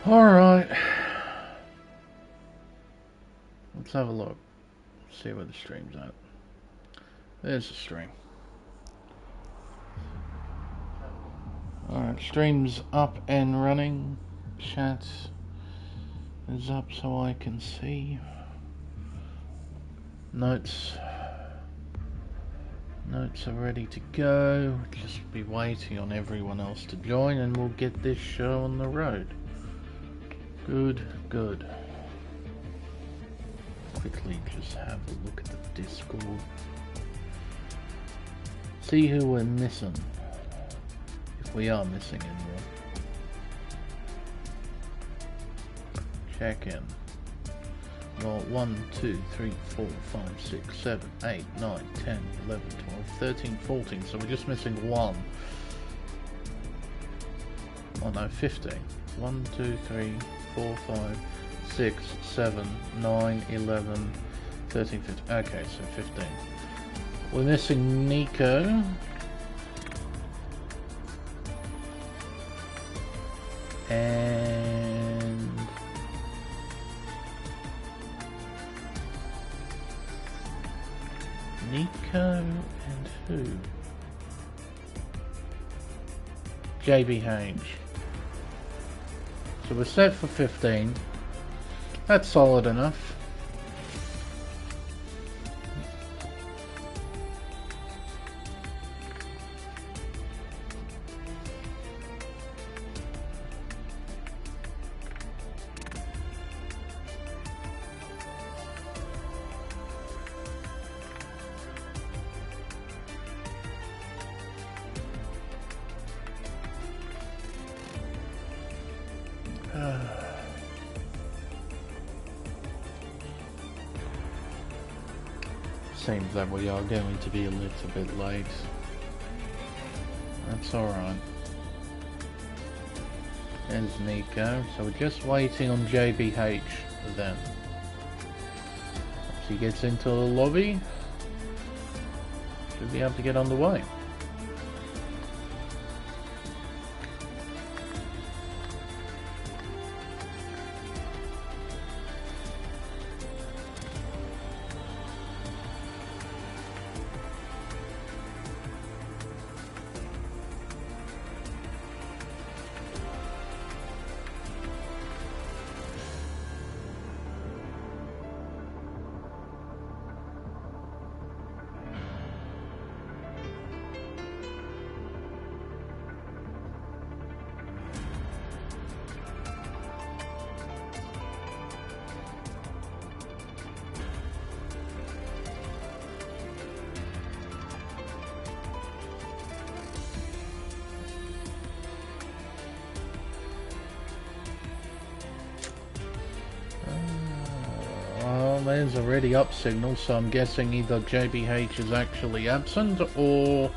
Alright. Let's have a look. See where the stream's at. There's the stream. Alright, stream's up and running. Chat is up so I can see. Notes are ready to go. Just be waiting on everyone else to join and we'll get this show on the road. Good. Quickly just have a look at the Discord. See who we're missing. If we are missing anyone. Check in. Well, 1, 2, 3, 4, 5, 6, 7, 8, 9, 10, 11, 12, 13, 14. So we're just missing one. Oh no, 15. 1, 2, 3, 4, 5, 6, 7, 9, 11, 13, 15. Okay, so 15. We're missing Nico. And Nico and who? JBH. So we're set for 15. That's solid enough. Seems that we are going to be a little bit late. That's alright. There's Nico. So we're just waiting on JBH then. Once he gets into the lobby, should be able to get on the way. There's already up signal, so I'm guessing either JBH is actually absent or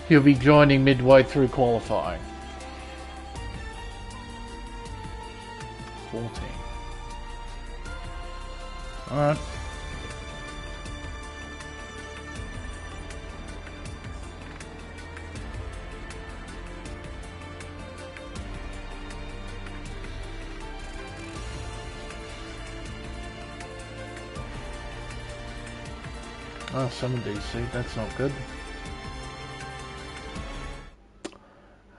he'll be joining midway through qualifying. 14. Alright. Oh, 7 DC, that's not good.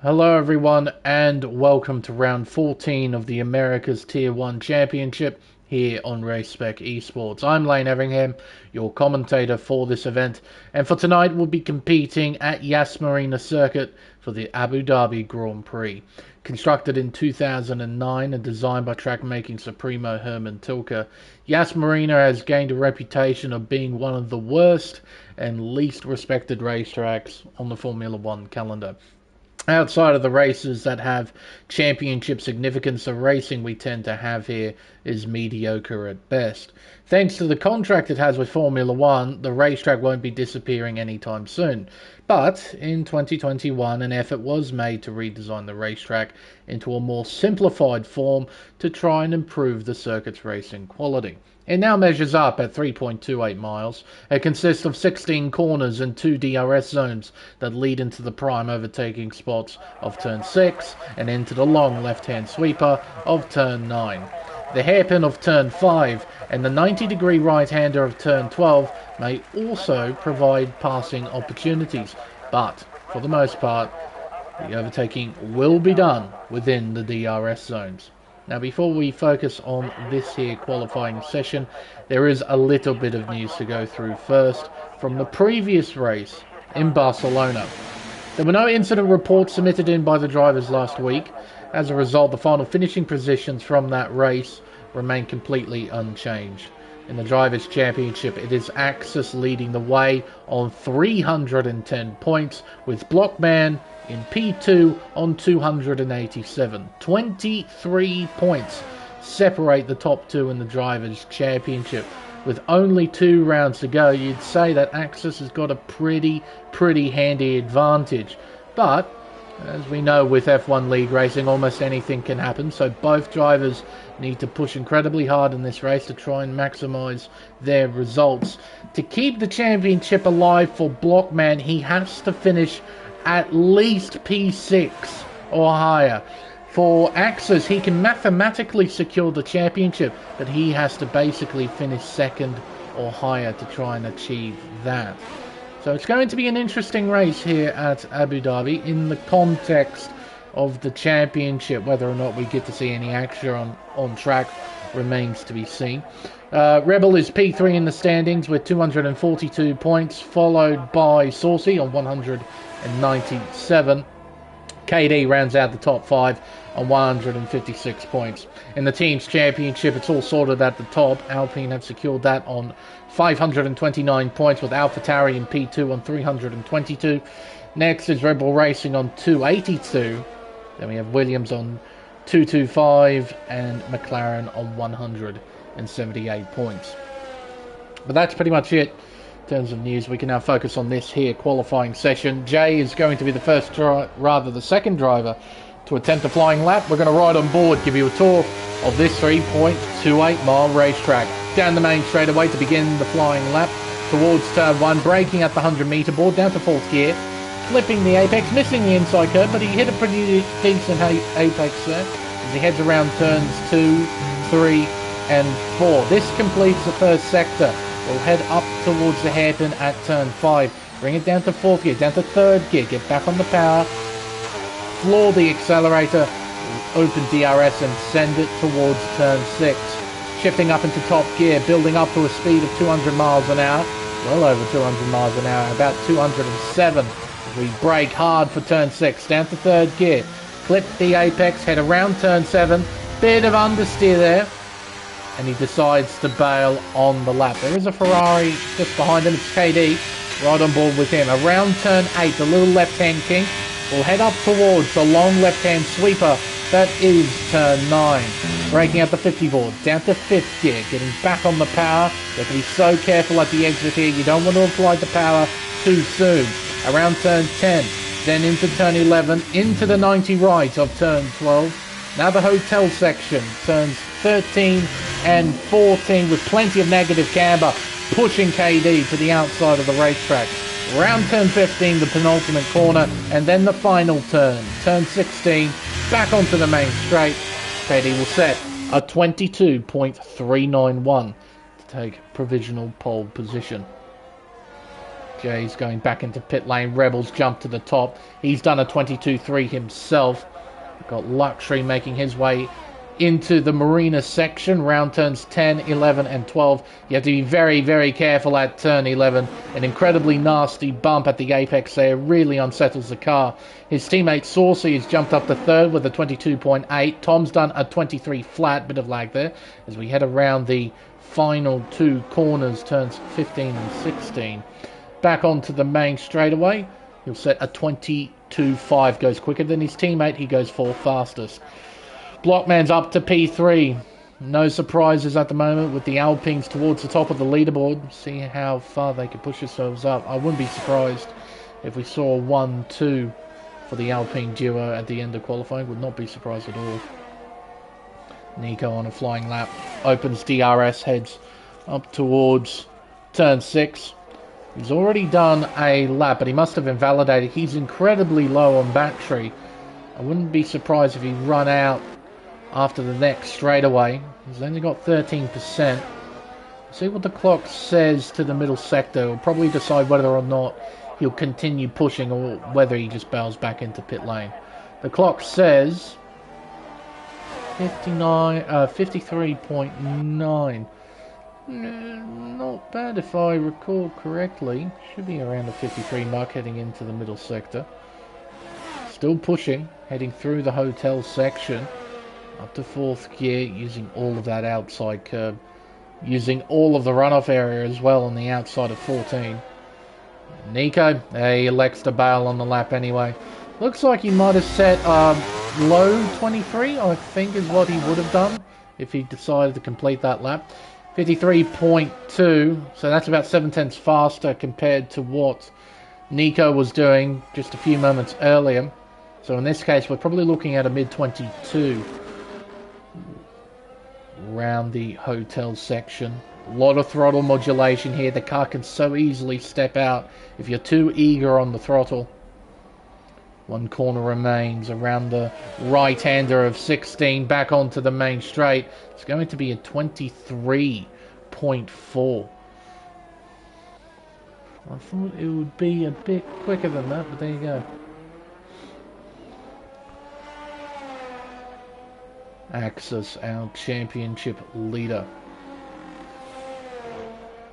Hello everyone and welcome to round 14 of the America's Tier 1 Championship here on Race Spec Esports. I'm Everingham, your commentator for this event, and for tonight we'll be competing at Yas Marina Circuit for the Abu Dhabi Grand Prix. Constructed in 2009 and designed by track-making Supremo Herman Tilke, Yas Marina has gained a reputation of being one of the worst and least respected racetracks on the Formula One calendar. Outside of the races that have championship significance, the racing we tend to have here is mediocre at best. Thanks to the contract it has with Formula One, the racetrack won't be disappearing anytime soon. But in 2021, an effort was made to redesign the racetrack into a more simplified form to try and improve the circuit's racing quality. It now measures up at 3.28 miles. It consists of 16 corners and 2 DRS zones that lead into the prime overtaking spots of Turn 6 and into the long left-hand sweeper of Turn 9. The hairpin of Turn 5 and the 90-degree right-hander of Turn 12 may also provide passing opportunities, but for the most part, the overtaking will be done within the DRS zones. Now, before we focus on this here qualifying session, there is a little bit of news to go through first from the previous race in Barcelona. There were no incident reports submitted in by the drivers last week. As a result, the final finishing positions from that race remain completely unchanged. In the Drivers' Championship, it is Axis leading the way on 310 points, with Blockman in P2 on 287. 23 points separate the top two in the Drivers' Championship. With only 2 rounds to go, you'd say that Axis has got a pretty handy advantage. But as we know, with F1 League racing, almost anything can happen, so both drivers need to push incredibly hard in this race to try and maximise their results. To keep the championship alive for Blockman, he has to finish at least P6 or higher. For Axis, he can mathematically secure the championship, but he has to basically finish second or higher to try and achieve that. So it's going to be an interesting race here at Abu Dhabi in the context of the championship. Whether or not we get to see any action on track remains to be seen. Rebel is P3 in the standings with 242 points, followed by Saucy on 197. KD rounds out the top 5 on 156 points. In the team's championship, it's all sorted at the top. Alpine have secured that on 529 points, with AlphaTauri in P2 on 322. Next is Red Bull Racing on 282. Then we have Williams on 225 and McLaren on 178 points. But that's pretty much it in terms of news. We can now focus on this here qualifying session. Jay is going to be the second driver to attempt a flying lap. We're going to ride on board, give you a tour of this 3.28 mile racetrack. Down the main straightaway to begin the flying lap, towards turn 1, braking at the 100 metre board, down to 4th gear, flipping the apex, missing the inside curve, but he hit a pretty decent apex there as he heads around turns 2, 3 and 4. This completes the first sector. We'll head up towards the hairpin at turn 5, bring it down to 4th gear, down to 3rd gear, get back on the power, floor the accelerator, open DRS and send it towards turn 6. Shifting up into top gear, building up to a speed of 200 miles an hour, well over 200 miles an hour, about 207. We brake hard for turn 6, down to 3rd gear, clip the apex, head around turn 7, bit of understeer there, and he decides to bail on the lap. There is a Ferrari just behind him, it's KD, right on board with him. Around turn 8, the little left-hand kink, we'll head up towards the long left-hand sweeper. That is turn 9. Braking at the 50 board, down to 5th gear, getting back on the power. You have to be so careful at the exit here. You don't want to apply the power too soon. Around turn 10, then into turn 11, into the 90 right of turn 12. Now the hotel section, turns 13 and 14 with plenty of negative camber, pushing KD to the outside of the racetrack. Around turn 15, the penultimate corner, and then the final turn, turn 16, back onto the main straight. KD will set a 22.391 to take provisional pole position. Jay's going back into pit lane. Rebels jump to the top. He's done a 22.3 himself. Got Luxury making his way into the Marina section, round turns 10, 11 and 12. You have to be very careful at turn 11. An incredibly nasty bump at the apex there really unsettles the car. His teammate Saucy has jumped up to 3rd with a 22.8. Tom's done a 23 flat, bit of lag there as we head around the final 2 corners, turns 15 and 16. Back onto the main straightaway, he'll set a 22.5, goes quicker than his teammate, he goes 4th fastest. Blockman's up to P3. No surprises at the moment with the Alpines towards the top of the leaderboard. See how far they can push themselves up. I wouldn't be surprised If we saw 1-2 for the Alpine duo at the end of qualifying, would not be surprised at all. Nico on a flying lap, opens DRS, heads up towards turn 6. He's already done a lap, but he must have invalidated. He's incredibly low on battery. I wouldn't be surprised if he run out after the next straightaway. He's only got 13%. See what the clock says to the middle sector. He'll probably decide whether or not he'll continue pushing or whether he just bails back into pit lane. The clock says 53.9. Not bad if I recall correctly. Should be around the 53 mark heading into the middle sector. Still pushing, heading through the hotel section. Up to 4th gear, using all of that outside curb. Using all of the runoff area as well on the outside of 14. Nico, he elects to bail on the lap anyway. Looks like he might have set low 23, I think is what he would have done if he decided to complete that lap. 53.2, so that's about 7/10 faster compared to what Nico was doing just a few moments earlier. So in this case, we're probably looking at a mid-22 around the hotel section. A lot of throttle modulation here. The car can so easily step out if you're too eager on the throttle. One corner remains around the right-hander of 16 back onto the main straight. It's going to be a 23.4. I thought it would be a bit quicker than that, but there you go. Axis, our championship leader,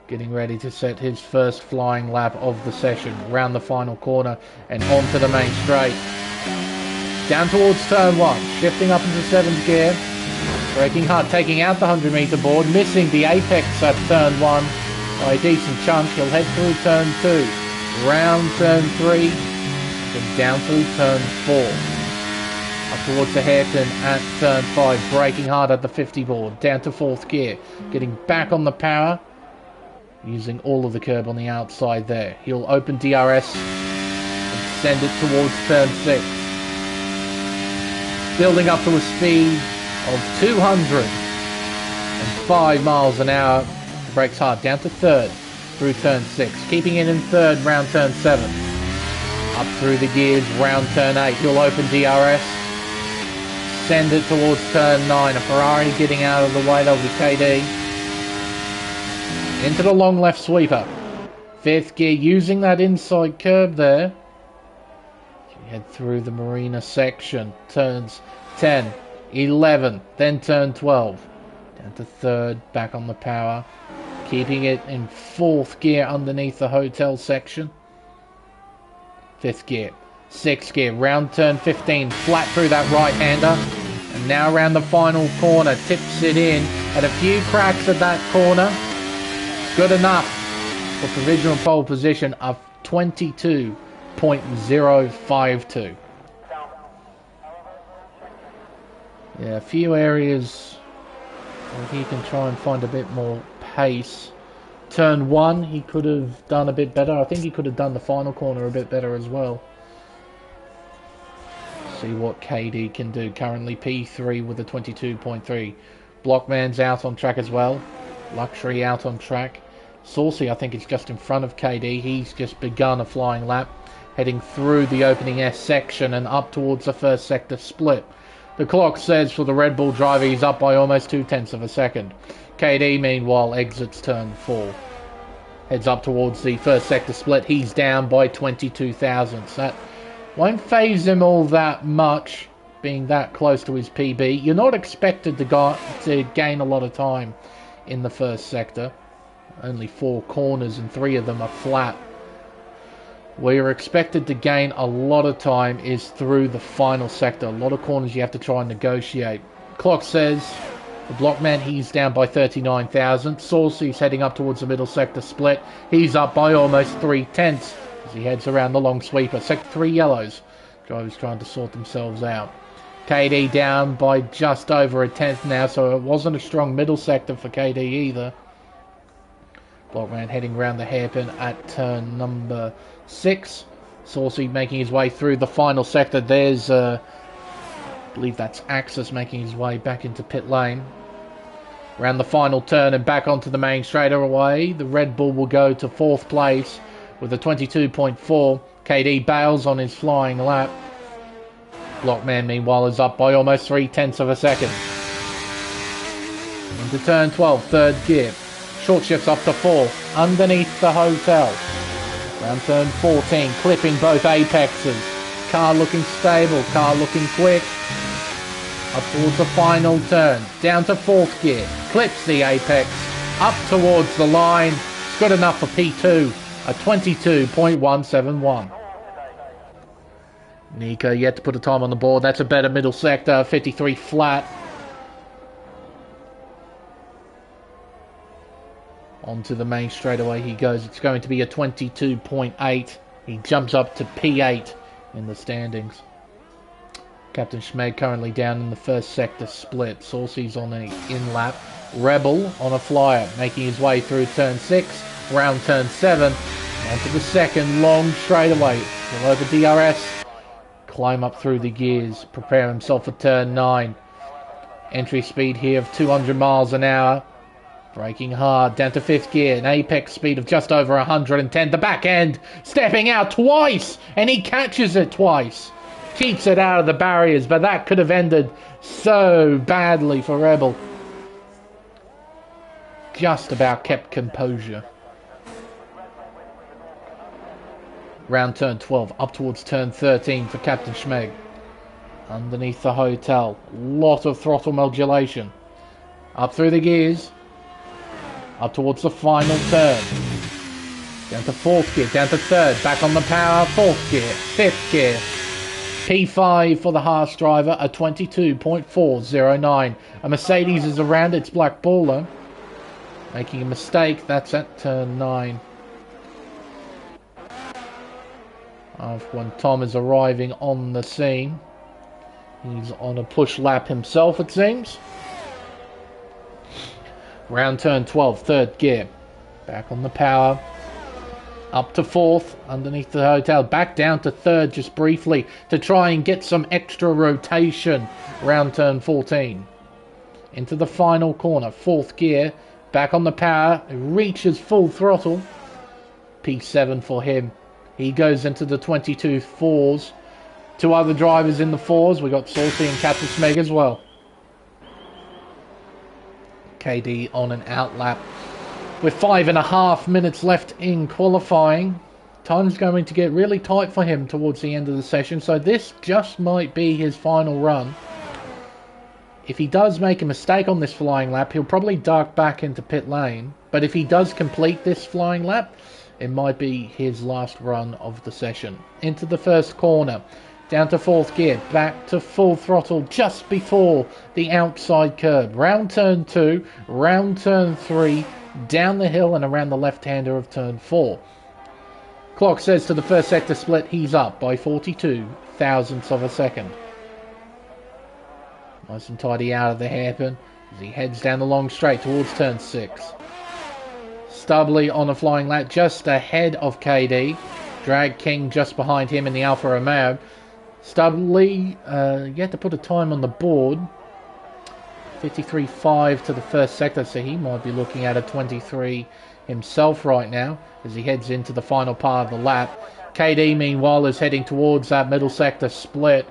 getting ready to set his first flying lap of the session, round the final corner and onto the main straight. Down towards turn 1, shifting up into 7th gear, braking hard, taking out the 100-meter board, missing the apex at turn 1 by a decent chunk. He'll head through turn 2, round turn 3, then down through turn 4. Up towards the hairpin at turn 5, braking hard at the 50 board, down to 4th gear, getting back on the power, using all of the curb on the outside there. He'll open DRS and send it towards turn 6. Building up to a speed of 205 miles an hour. The brakes hard, down to 3rd through turn 6, keeping it in 3rd, round turn 7. Up through the gears, round turn 8. He'll open DRS. Send it towards turn 9. A Ferrari getting out of the way. That'll be KD. Into the long left sweeper. 5th gear, using that inside curb there. We head through the Marina section. Turns 10, 11, then turn 12. Down to 3rd, back on the power. Keeping it in 4th gear underneath the hotel section. 5th gear. 6th gear, round turn 15, flat through that right-hander. And now around the final corner, tips it in. Had a few cracks at that corner. Good enough for provisional pole position of 22.052. Yeah, a few areas where he can try and find a bit more pace. Turn 1, he could have done a bit better. I think he could have done the final corner a bit better as well. See what KD can do. Currently P3 with a 22.3. Blockman's out on track as well. Luxury out on track. Saucy, I think, is just in front of KD. He's just begun a flying lap, heading through the opening S section and up towards the first sector split. The clock says for the Red Bull driver he's up by almost 0.2 of a second. KD, meanwhile, exits turn 4. Heads up towards the first sector split. He's down by 22 thousandths. That won't phase him all that much, being that close to his PB. You're not expected to gain a lot of time in the first sector. Only 4 corners and 3 of them are flat. Where you're expected to gain a lot of time is through the final sector. A lot of corners you have to try and negotiate. Clock says the Blockman, he's down by 39 thousandths. Saucy's heading up towards the middle sector split. He's up by almost 0.3 as he heads around the long sweeper. Sector 3 yellows. Drivers trying to sort themselves out. KD down by just over 0.1 now, so it wasn't a strong middle sector for KD either. Blockman heading around the hairpin at turn number 6. Saucy making his way through the final sector. There's, I believe that's Axis making his way back into pit lane. Around the final turn and back onto the main straightaway. The Red Bull will go to 4th place with a 22.4. KD bails on his flying lap. Blockman, meanwhile, is up by almost 0.3 of a second. Into turn 12, 3rd gear. Short shifts up to 4th, underneath the hotel. Round turn 14, clipping both apexes. Car looking stable, car looking quick. Up towards the final turn, down to 4th gear. Clips the apex, up towards the line. It's good enough for P2, a 22.171. Nico yet to put a time on the board. That's a better middle sector, 53 flat. Onto the main straightaway he goes. It's going to be a 22.8. He jumps up to P8 in the standings. Captain Schmeg currently down in the 1st sector split. Saucy's on an in-lap. Rebel on a flyer, making his way through turn 6, round turn 7, onto the 2nd long straightaway. He'll over DRS, climb up through the gears, prepare himself for turn 9. Entry speed here of 200 miles an hour. Braking hard, down to 5th gear, an apex speed of just over 110. The back end, stepping out twice, and he catches it twice. Keeps it out of the barriers, but that could have ended so badly for Rebel. Just about kept composure. Round turn 12, up towards turn 13 for Captain Schmeg. Underneath the hotel, lot of throttle modulation. Up through the gears. Up towards the final turn. Down to 4th gear, down to 3rd, back on the power, 4th gear, 5th gear. P5 for the Haas driver, a 22.409. A Mercedes is around its black baller. Making a mistake, that's at turn 9. When Tom is arriving on the scene. He's on a push lap himself, it seems. Round turn 12, 3rd gear. Back on the power. Up to 4th, underneath the hotel. Back down to 3rd just briefly to try and get some extra rotation. Round turn 14. Into the final corner, 4th gear. Back on the power. Reaches full throttle. P7 for him. He goes into the 22 4s. 2 other drivers in the 4s. We got Saucy and Captain Smeg as well. KD on an outlap with 5.5 minutes left in qualifying. Time's going to get really tight for him towards the end of the session, so this just might be his final run. If he does make a mistake on this flying lap, he'll probably duck back into pit lane, but if he does complete this flying lap, it might be his last run of the session. Into the 1st corner. Down to 4th gear, back to full throttle just before the outside curb. Round turn 2, round turn 3, down the hill and around the left-hander of turn 4. Clock says to the 1st sector split, he's up by 42 thousandths of a second. Nice and tidy out of the hairpin as he heads down the long straight towards turn 6. Stubbly on a flying lap just ahead of KD. Drag King just behind him in the Alfa Romeo. Stubbly yet to put a time on the board. 53.5 to the 1st sector, so he might be looking at a 23 himself right now as he heads into the final part of the lap. KD meanwhile is heading towards that middle sector split.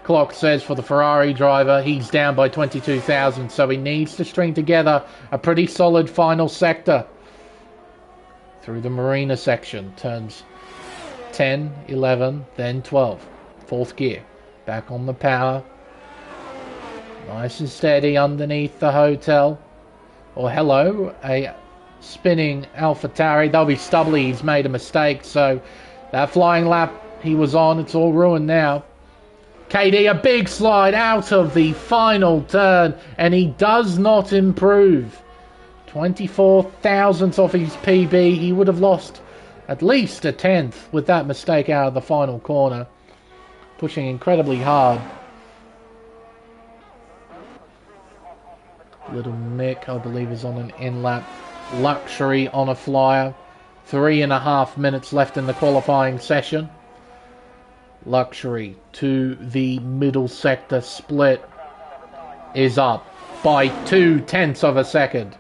Clock says for the Ferrari driver he's down by 22,000, so he needs to string together a pretty solid final sector. Through the Marina section, turns 10, 11, then 12. 4th gear, back on the power. Nice and steady underneath the hotel. Or hello, a spinning AlphaTauri. They'll be Stubbly, he's made a mistake, so that flying lap he was on, it's all ruined now. KD, a big slide out of the final turn, and he does not improve. 24 thousandths off his PB. He would have lost at least a 10th with that mistake out of the final corner. Pushing incredibly hard. Little Mick, I believe, is on an in-lap. Luxury on a flyer. 3.5 minutes left in the qualifying session. Luxury to the middle sector split is up by 0.2 of a second.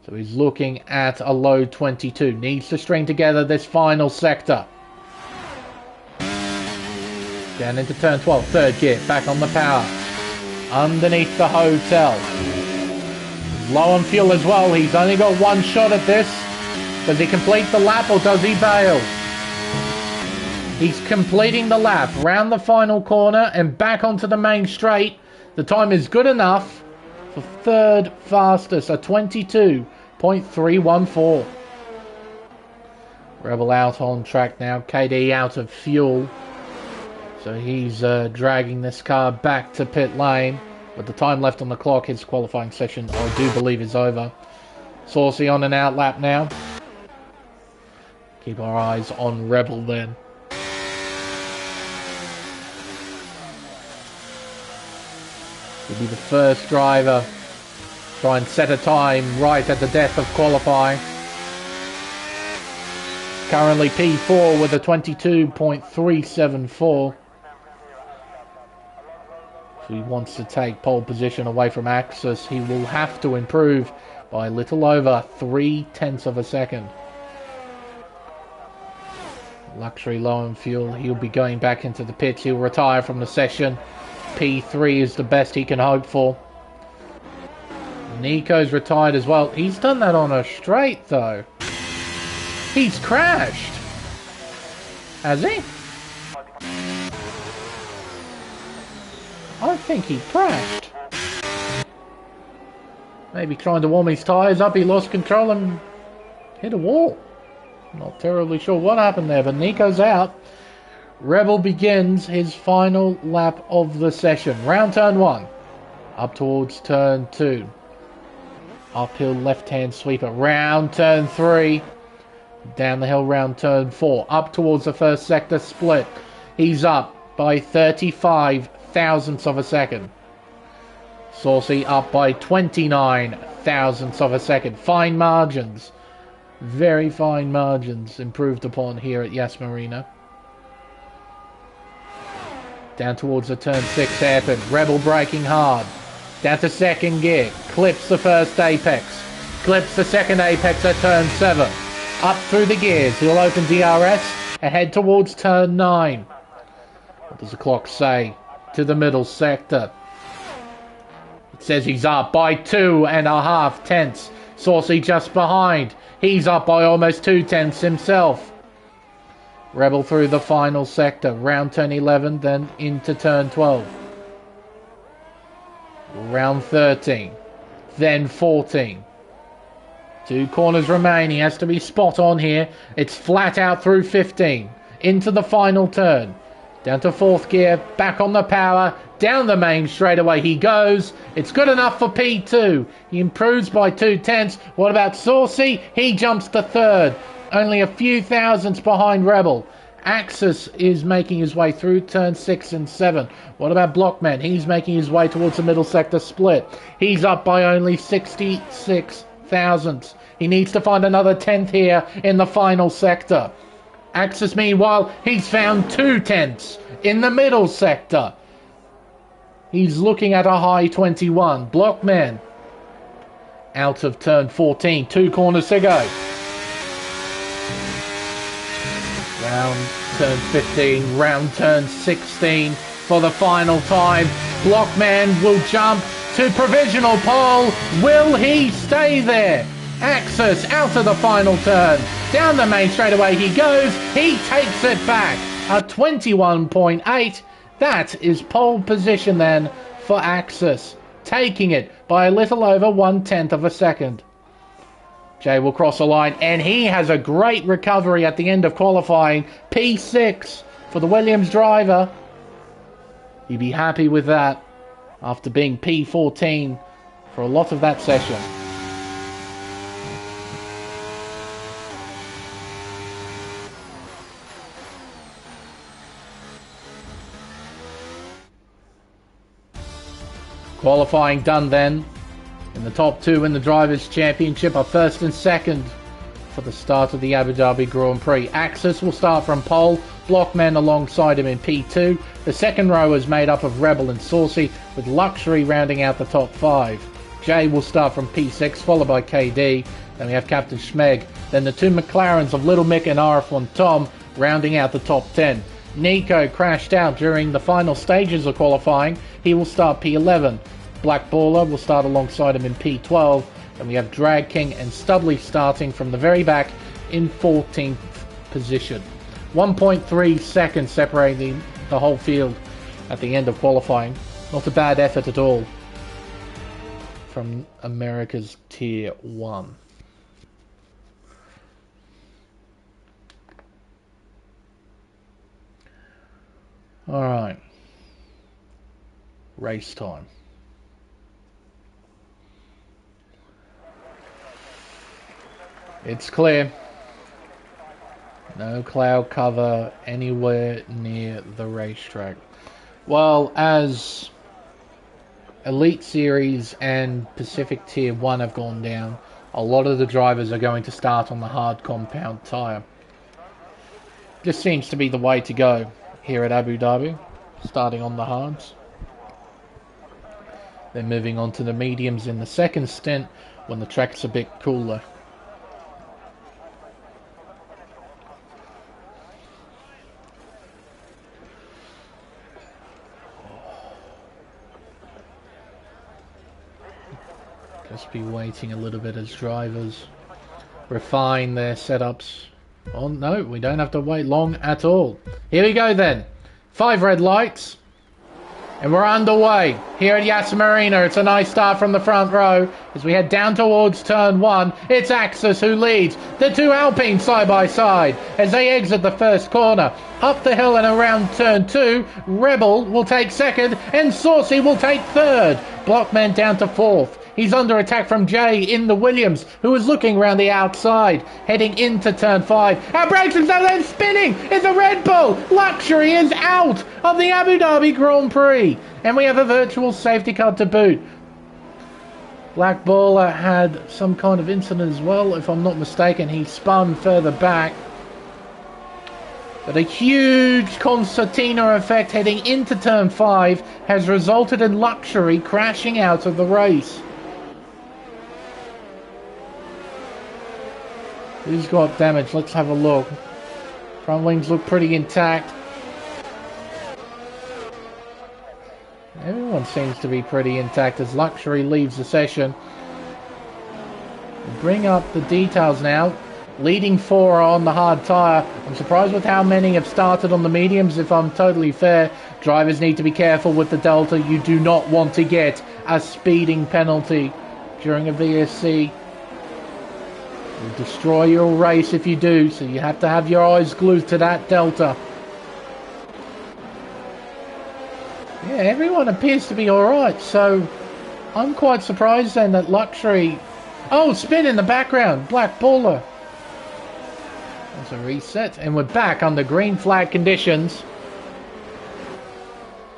So he's looking at a low 22. Needs to string together this final sector. Down into turn 12, third gear, back on the power. Underneath the hotel. Low on fuel as well. He's only got one shot at this. Does he complete the lap or does he bail? He's completing the lap round the final corner and back onto the main straight. The time is good enough for third fastest, a 22.314. Rebel out on track now. KD out of fuel. So he's dragging this car back to pit lane. But the time left on the clock, his qualifying session, I do believe, is over. Saucy on an out lap now. Keep our eyes on Rebel then. He'll be the first driver to try and set a time right at the death of qualifying. Currently P4 with a 22.374. If he wants to take pole position away from Axis, he will have to improve by a little over 0.3 of a second. Luxury low on fuel. He'll be going back into the pits. He'll retire from the session. P3 is the best he can hope for. Nico's retired as well. He's done that on a straight though. He's crashed. Has he? I think he crashed. Maybe trying to warm his tyres up, he lost control and hit a wall. Not terribly sure what happened there, but Nico's out. Rebel begins his final lap of the session. Round turn 1. Up towards turn 2. Uphill left-hand sweeper. Round turn 3. Down the hill round turn 4. Up towards the first sector split. He's up by 35 thousandths of a second. Saucy up by 29 thousandths of a second. Fine margins. Very fine margins improved upon here at Yas Marina. Down towards the turn 6 hairpin. Rebel braking hard. Down to second gear. Clips the first apex. Clips the second apex at turn 7. Up through the gears. He'll open DRS. Ahead towards turn 9. What does the clock say? To the middle sector. It says he's up by 2.5 tenths. Saucy just behind. He's up by almost 2 tenths himself. Rebel through the final sector. Round turn 11, then into turn 12. Round 13. Then 14. 2 corners remain. He has to be spot on here. It's flat out through 15. Into the final turn. Down to 4th gear. Back on the power. Down the main straightaway he goes. It's good enough for P2. He improves by 2 tenths. What about Saucy? He jumps to 3rd. Only a few thousandths behind Rebel. Axis is making his way through turn 6 and 7. What about Blockman? He's making his way towards the middle sector split. He's up by only 66 thousandths. He needs to find another 10th here in the final sector. Axis, meanwhile, he's found 2 tenths in the middle sector. He's looking at a high 21. Blockman out of turn 14. 2 corners to go. Round turn 15. Round turn 16 for the final time. Blockman will jump to provisional pole. Will he stay there? Axis out of the final turn. Down the main straightaway he goes. He takes it back. A 21.8. That is pole position then for Axis. Taking it by a little over 1/10 of a second. Jay will cross the line and he has a great recovery at the end of qualifying. P6 for the Williams driver. He'd be happy with that after being P14 for a lot of that session. Qualifying done then. In the top 2 in the Drivers' Championship are 1st and 2nd for the start of the Abu Dhabi Grand Prix. Axis will start from pole. Blockman alongside him in P2. The second row is made up of Rebel and Saucy, with Luxury rounding out the top 5. Jay will start from P6, followed by KD. Then we have Captain Schmeg. Then the two McLarens of Little Mick and RF1 Tom rounding out the top 10. Nico crashed out during the final stages of qualifying. He will start P11. Black Baller will start alongside him in P12. And we have Drag King and Studley starting from the very back in 14th position. 1.3 seconds separating the whole field at the end of qualifying. Not a bad effort at all from America's Tier 1. Alright. Race time. It's clear. No cloud cover anywhere near the racetrack. Well, as Elite Series and Pacific Tier 1 have gone down, a lot of the drivers are going to start on the hard compound tyre. This seems to be the way to go here at Abu Dhabi, starting on the hards. Then moving on to the mediums in the second stint when the track's a bit cooler. Just be waiting a little bit as drivers refine their setups. Oh no, we don't have to wait long at all. Here we go then. 5 red lights. And we're underway here at Yas Marina. It's a nice start from the front row as we head down towards turn 1. It's Axis who leads. The two Alpines side by side as they exit the first corner. Up the hill and around turn 2, Rebel will take second and Saucy will take third. Blockman down to 4th. He's under attack from Jay in the Williams, who is looking around the outside, heading into turn 5. Our brakes and then spinning! It's a Red Bull! Luxury is out of the Abu Dhabi Grand Prix. And we have a virtual safety car to boot. Black Baller had some kind of incident as well, if I'm not mistaken. He spun further back. But a huge concertina effect heading into turn 5 has resulted in Luxury crashing out of the race. Who's got damage? Let's have a look. Front wings look pretty intact. Everyone seems to be pretty intact as Luxury leaves the session. We'll bring up the details now. Leading 4 are on the hard tyre. I'm surprised with how many have started on the mediums, if I'm totally fair. Drivers need to be careful with the Delta. You do not want to get a speeding penalty during a VSC. It'll destroy your race if you do, so you have to have your eyes glued to that Delta. Yeah, everyone appears to be alright, so I'm quite surprised then that Luxury... Oh, spin in the background, Black Baller. That's a reset, and we're back under green flag conditions.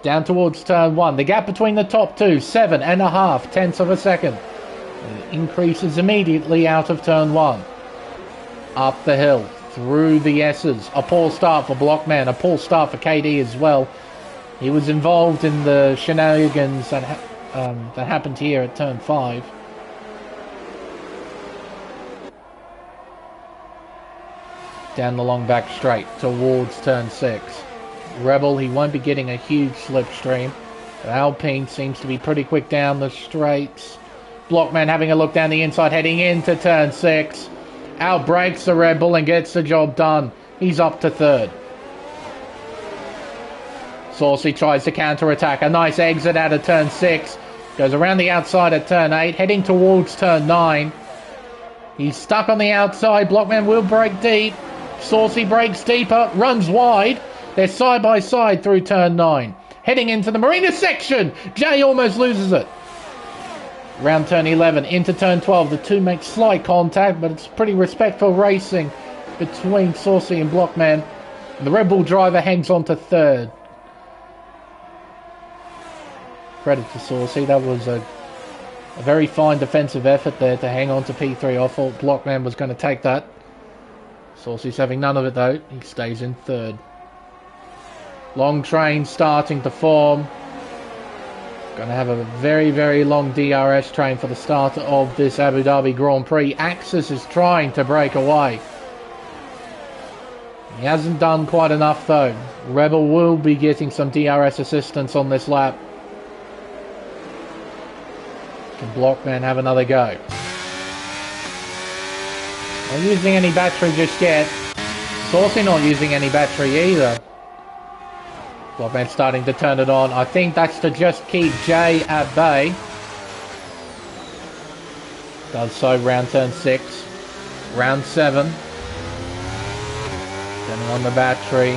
Down towards turn 1. The gap between the top two, 7.5 tenths of a second. It increases immediately out of turn 1. Up the hill, through the S's. A poor start for Blockman, a poor start for KD as well. He was involved in the shenanigans that happened here at turn 5. Down the long back straight towards turn 6. Rebel, he won't be getting a huge slipstream. But Alpine seems to be pretty quick down the straights. Blockman having a look down the inside, heading into turn 6. Outbreaks the Red Bull and gets the job done. He's up to 3rd. Saucy tries to counter-attack. A nice exit out of turn 6. Goes around the outside at turn 8, heading towards turn 9. He's stuck on the outside. Blockman will break deep. Saucy breaks deeper, runs wide. They're side by side through turn 9. Heading into the Marina section. Jay almost loses it. Round turn 11 into turn 12. The two make slight contact, but it's pretty respectful racing between Saucy and Blockman. And the Red Bull driver hangs on to 3rd. Credit to Saucy. That was a very fine defensive effort there to hang on to P3. I thought Blockman was going to take that. Saucy's having none of it though. He stays in 3rd. Long train starting to form. Going to have a very, very long DRS train for the start of this Abu Dhabi Grand Prix. Axis is trying to break away. He hasn't done quite enough though. Rebel will be getting some DRS assistance on this lap. Can Blockman have another go? Not using any battery just yet. Saucy not using any battery either. Blockman starting to turn it on. I think that's to just keep Jay at bay. Does so round turn 6. Round 7. Turning on the battery.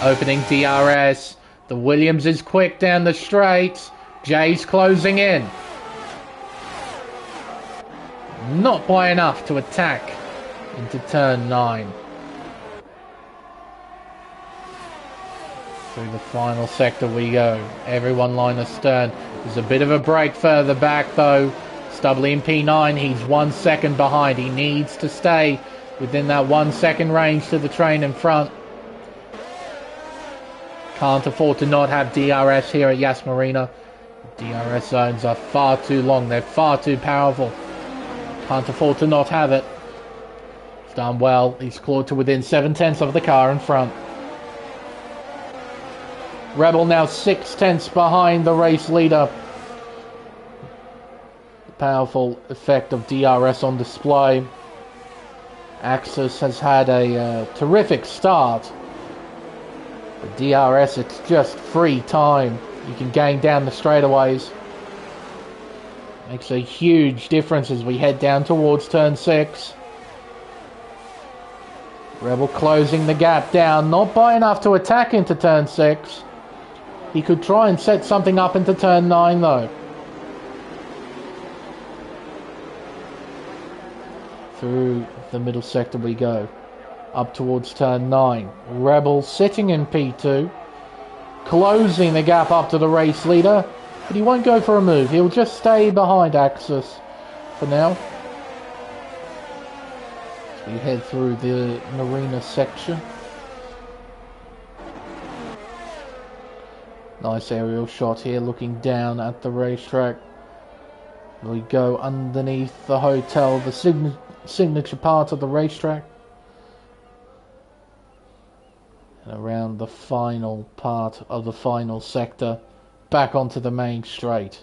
Opening DRS. The Williams is quick down the straight. Jay's closing in. Not by enough to attack into turn 9. Through the final sector we go. Everyone line astern. There's a bit of a break further back though. Stubbly in P9. He's 1 second behind. He needs to stay within that 1 second range to the train in front. Can't afford to not have DRS here at Yas Marina. DRS zones are far too long. They're far too powerful. Can't afford to not have it. He's done well. He's clawed to within 7/10 of the car in front. Rebel now 6/10 behind the race leader. The powerful effect of DRS on display. Axis has had a terrific start. But DRS, it's just free time. You can gain down the straightaways. Makes a huge difference as we head down towards turn 6. Rebel closing the gap down. Not by enough to attack into turn 6. He could try and set something up into turn 9 though. Through the middle sector we go. Up towards turn 9. Rebel sitting in P2. Closing the gap up to the race leader. But he won't go for a move. He'll just stay behind Axis for now. As we head through the Marina section. Nice aerial shot here, looking down at the racetrack. We go underneath the hotel, the signature part of the racetrack. And around the final part of the final sector, back onto the main straight.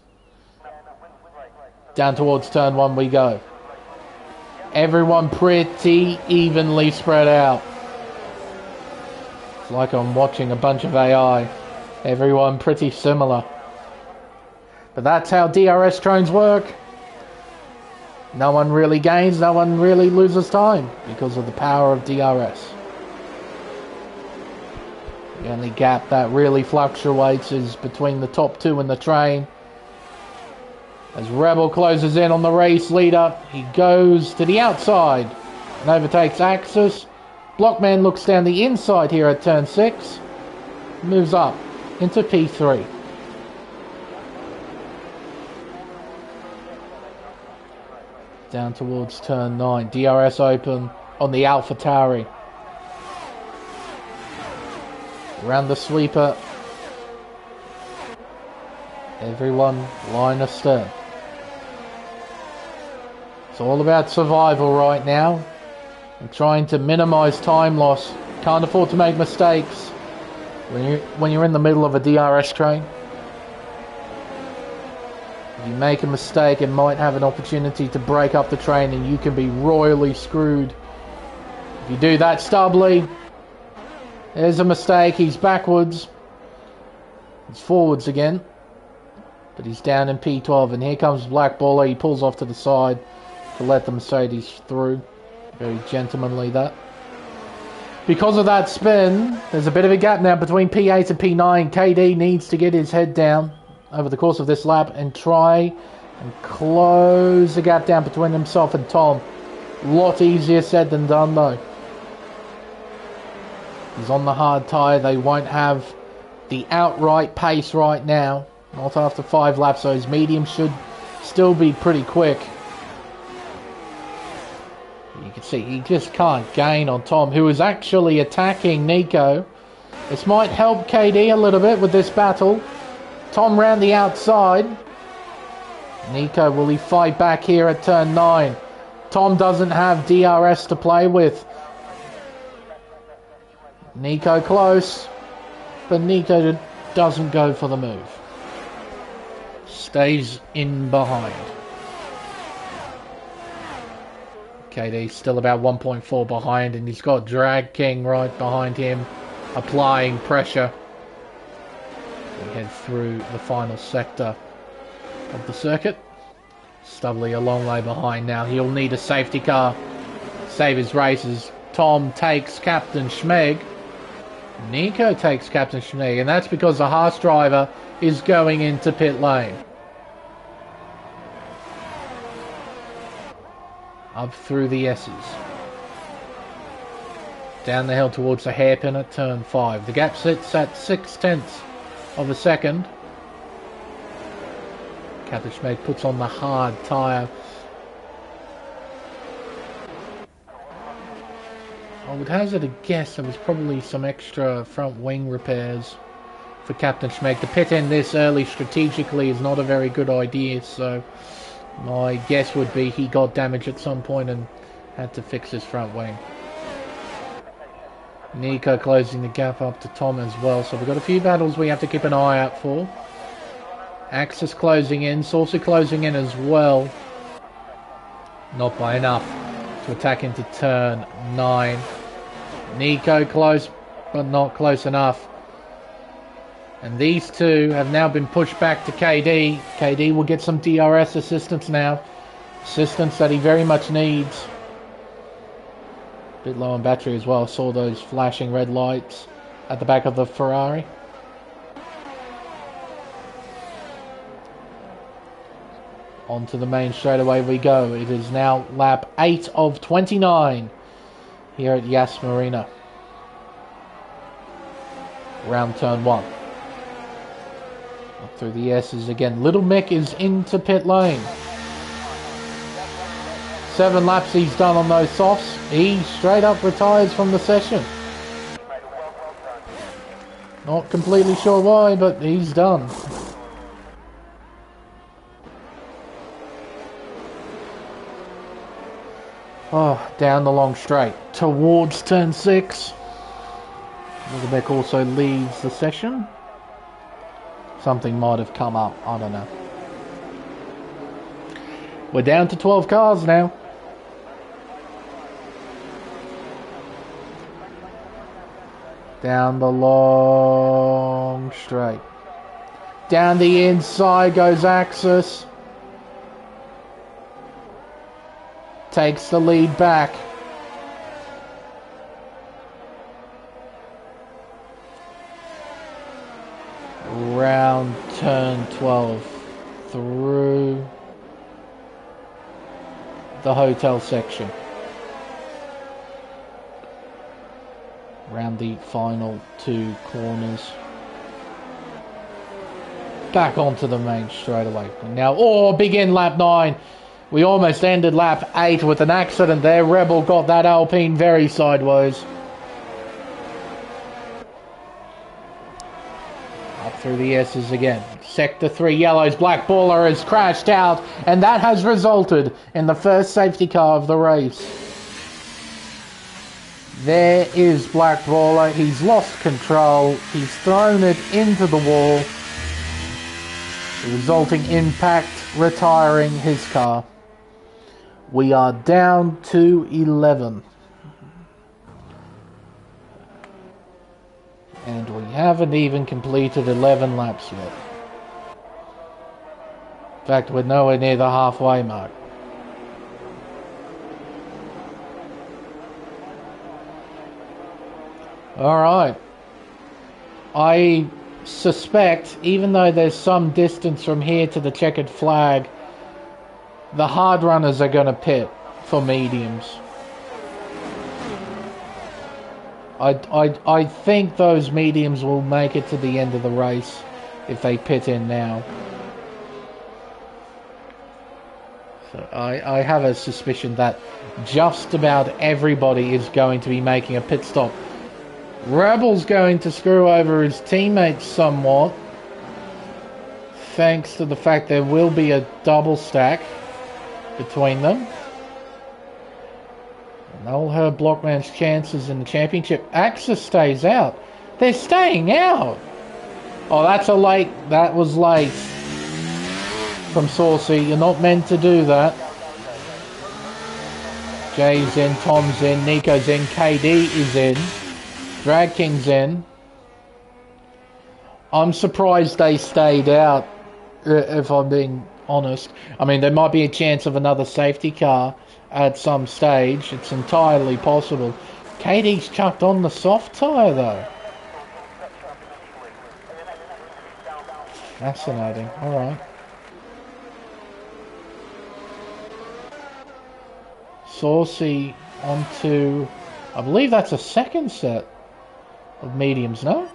Down towards turn 1 we go. Everyone pretty evenly spread out. It's like I'm watching a bunch of AI. Everyone pretty similar. But that's how DRS trains work. No one really gains, no one really loses time because of the power of DRS. The only gap that really fluctuates is between the top 2 in the train. As Rebel closes in on the race leader, he goes to the outside and overtakes Axis. Blockman looks down the inside here at turn 6. Moves up into P3. Down towards turn 9. DRS open on the AlphaTauri. Around the sweeper. Everyone line astern. It's all about survival right now. And trying to minimize time loss. Can't afford to make mistakes. When you're in the middle of a DRS train, if you make a mistake, it might have an opportunity to break up the train and you can be royally screwed. If you do that, Stubbly, there's a mistake. He's backwards. He's forwards again. But he's down in P12 and here comes Black Baller. He pulls off to the side to let the Mercedes through. Very gentlemanly that. Because of that spin, there's a bit of a gap now between P8 and P9. KD needs to get his head down over the course of this lap and try and close the gap down between himself and Tom. A lot easier said than done though. He's on the hard tyre. They won't have the outright pace right now. Not after 5 laps, so his medium should still be pretty quick. You can see he just can't gain on Tom, who is actually attacking Nico. This might help KD a little bit with this battle. Tom round the outside. Nico, will he fight back here at turn 9? Tom doesn't have DRS to play with. Nico close, but Nico doesn't go for the move. Stays in behind. KD still about 1.4 behind, and he's got Drag King right behind him, applying pressure. We head through the final sector of the circuit. Stubbly a long way behind now. He'll need a safety car. Save his races. Tom takes Captain Schmeg. Nico takes Captain Schmeg, and that's because the Haas driver is going into pit lane. Up through the S's. Down the hill towards the hairpin at turn 5. The gap sits at 0.6 of a second. Captain Schmeg puts on the hard tyre. I would hazard a guess there was probably some extra front wing repairs for Captain Schmeg. To pit in this early strategically is not a very good idea, so my guess would be he got damage at some point and had to fix his front wing. Nico closing the gap up to Tom as well, so we've got a few battles we have to keep an eye out for. Axis closing in, Saucy closing in as well. Not by enough to attack into turn 9. Nico close, but not close enough. And these two have now been pushed back to KD. KD will get some DRS assistance now. Assistance that he very much needs. Bit low on battery as well. Saw those flashing red lights at the back of the Ferrari. Onto the main straightaway we go. It is now lap 8 of 29 here at Yas Marina. Round turn 1. Up through the S's again. Little Mick is into pit lane. 7 laps he's done on those softs. He straight up retires from the session. Not completely sure why, but he's done. Oh, down the long straight towards turn 6. Little Mick also leaves the session. Something might have come up, I don't know. We're down to 12 cars now. Down the long straight. Down the inside goes Axis. Takes the lead back. Round turn 12 through the hotel section. Round the final 2 corners. Back onto the main straightaway. Now, oh, big in lap 9. We almost ended lap 8 with an accident there. Rebel got that Alpine very sideways. Up through the S's again. Sector 3 yellows. Black Baller has crashed out, and that has resulted in the first safety car of the race. There is Black Baller. He's lost control. He's thrown it into the wall. The resulting impact retiring his car. We are down to 11. And we haven't even completed 11 laps yet. In fact, we're nowhere near the halfway mark. Alright. I suspect, even though there's some distance from here to the checkered flag, the hard runners are going to pit for mediums. I think those mediums will make it to the end of the race if they pit in now. So I have a suspicion that just about everybody is going to be making a pit stop. Rebel's going to screw over his teammates somewhat, thanks to the fact there will be a double stack between them. And that'll hurt Blockman's chances in the championship. Axis stays out. They're staying out. Oh, that was late from Saucy. You're not meant to do that. Jay's in, Tom's in, Nico's in, KD is in, Drag King's in. I'm surprised they stayed out, if I'm being honest. I mean, there might be a chance of another safety car at some stage. It's entirely possible. KD's chucked on the soft tyre though. Fascinating. Alright. Saucy onto, I believe that's a second set of mediums, no?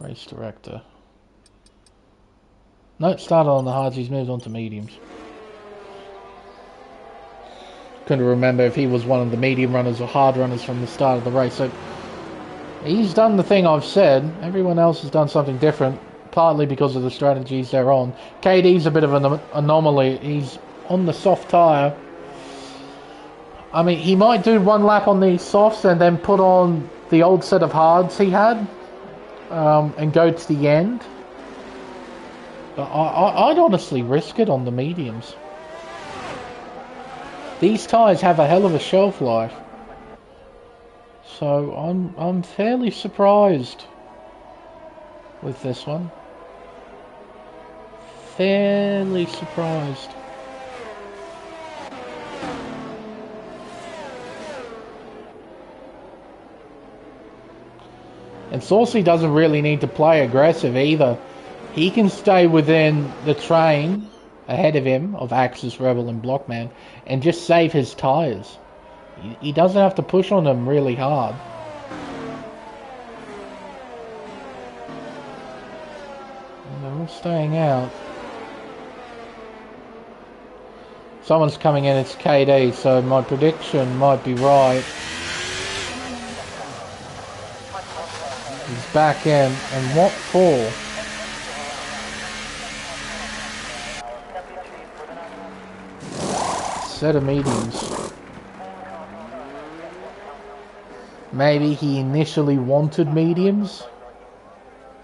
Race director. No, it started on the hards, he's moved on to mediums. Couldn't remember if he was one of the medium runners or hard runners from the start of the race. So he's done the thing I've said. Everyone else has done something different, partly because of the strategies they're on. KD's a bit of an anomaly. He's on the soft tyre. I mean, he might do one lap on these softs and then put on the old set of hards he had and go to the end. But I'd honestly risk it on the mediums. These tyres have a hell of a shelf life. So I'm fairly surprised with this one. Fairly surprised. And Saucy doesn't really need to play aggressive either. He can stay within the train ahead of him, of Axis, Rebel and Blockman, and just save his tyres. He doesn't have to push on them really hard. And they're all staying out. Someone's coming in, it's KD, so my prediction might be right. He's back in, and what for? Set of mediums. Maybe he initially wanted mediums,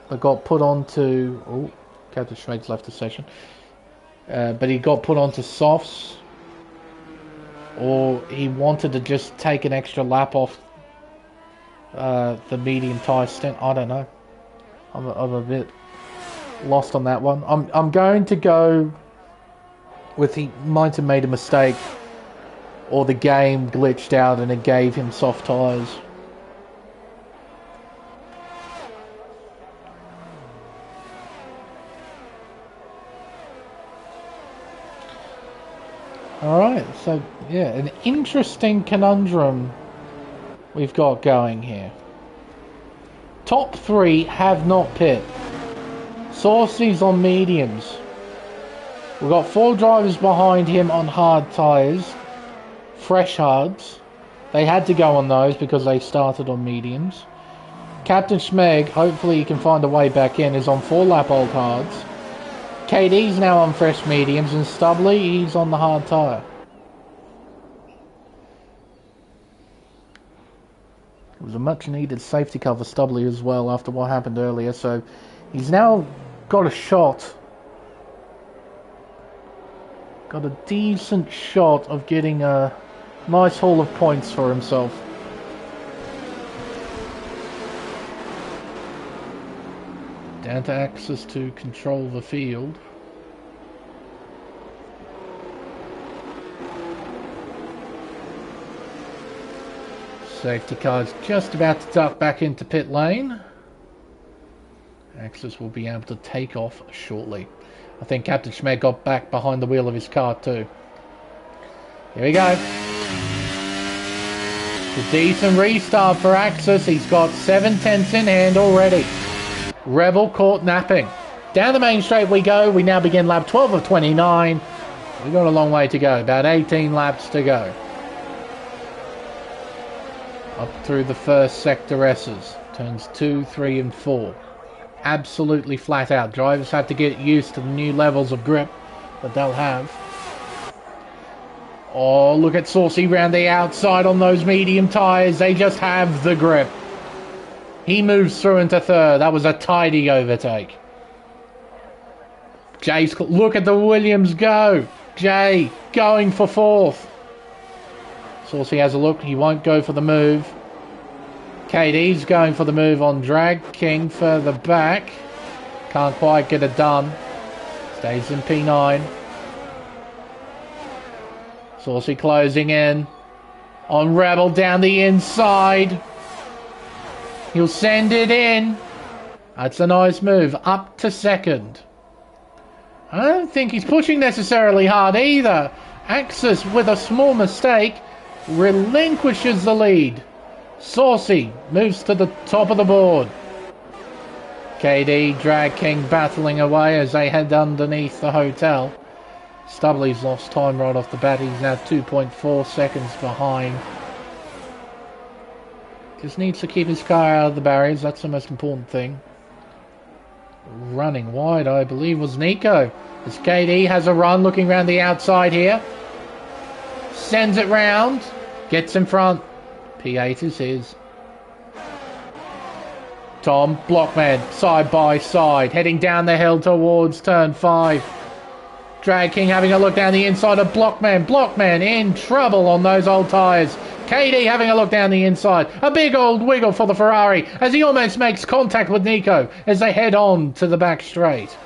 but got put onto... Oh, Captain Schmeg's left the session. But he got put onto softs. Or he wanted to just take an extra lap off the medium tyre stint. I don't know. I'm a bit lost on that one. I'm going to go with he might have made a mistake, or the game glitched out and it gave him soft tyres. Alright, so yeah, an interesting conundrum we've got going here. Top three have not pit. Saucy's on mediums. We've got 4 drivers behind him on hard tyres. Fresh hards. They had to go on those because they started on mediums. Captain Schmeg, hopefully he can find a way back in, is on 4 lap old hards. KD's now on fresh mediums, and Stubbly, he's on the hard tyre. It was a much needed safety car for Stubbly as well after what happened earlier, so he's now got a shot. Got a decent shot of getting a nice haul of points for himself. Down to Axis to control the field. Safety car's just about to duck back into pit lane. Axis will be able to take off shortly. I think Captain Schmeg got back behind the wheel of his car too. Here we go. It's a decent restart for Axis. He's got 7/10 in hand already. Rebel caught napping. Down the main straight we go. We now begin lap 12 of 29. We've got a long way to go. About 18 laps to go. Up through the first sector S's. Turns 2, 3 and 4. Absolutely flat out. Drivers have to get used to the new levels of grip that they'll have. Oh, look at Saucy round the outside on those medium tyres. They just have the grip. He moves through into third. That was a tidy overtake. Jay's... Look at the Williams go. Jay going for fourth. Saucy has a look. He won't go for the move. KD's going for the move on drag. King further back. Can't quite get it done. Stays in P9. Saucy closing in. On Rebel down the inside. He'll send it in. That's a nice move. Up to second. I don't think he's pushing necessarily hard either. Axis, with a small mistake, relinquishes the lead. Saucy moves to the top of the board. KD, Drag King battling away as they head underneath the hotel. Stubbly's lost time right off the bat. He's now 2.4 seconds behind. Just needs to keep his car out of the barriers. That's the most important thing. Running wide, I believe, was Nico. As KD has a run looking around the outside here. Sends it round. Gets in front. P8 is his. Tom, Blockman, side by side. Heading down the hill towards turn 5. Drag King having a look down the inside of Blockman. Blockman in trouble on those old tyres. KD having a look down the inside. A big old wiggle for the Ferrari as he almost makes contact with Nico as they head on to the back straight.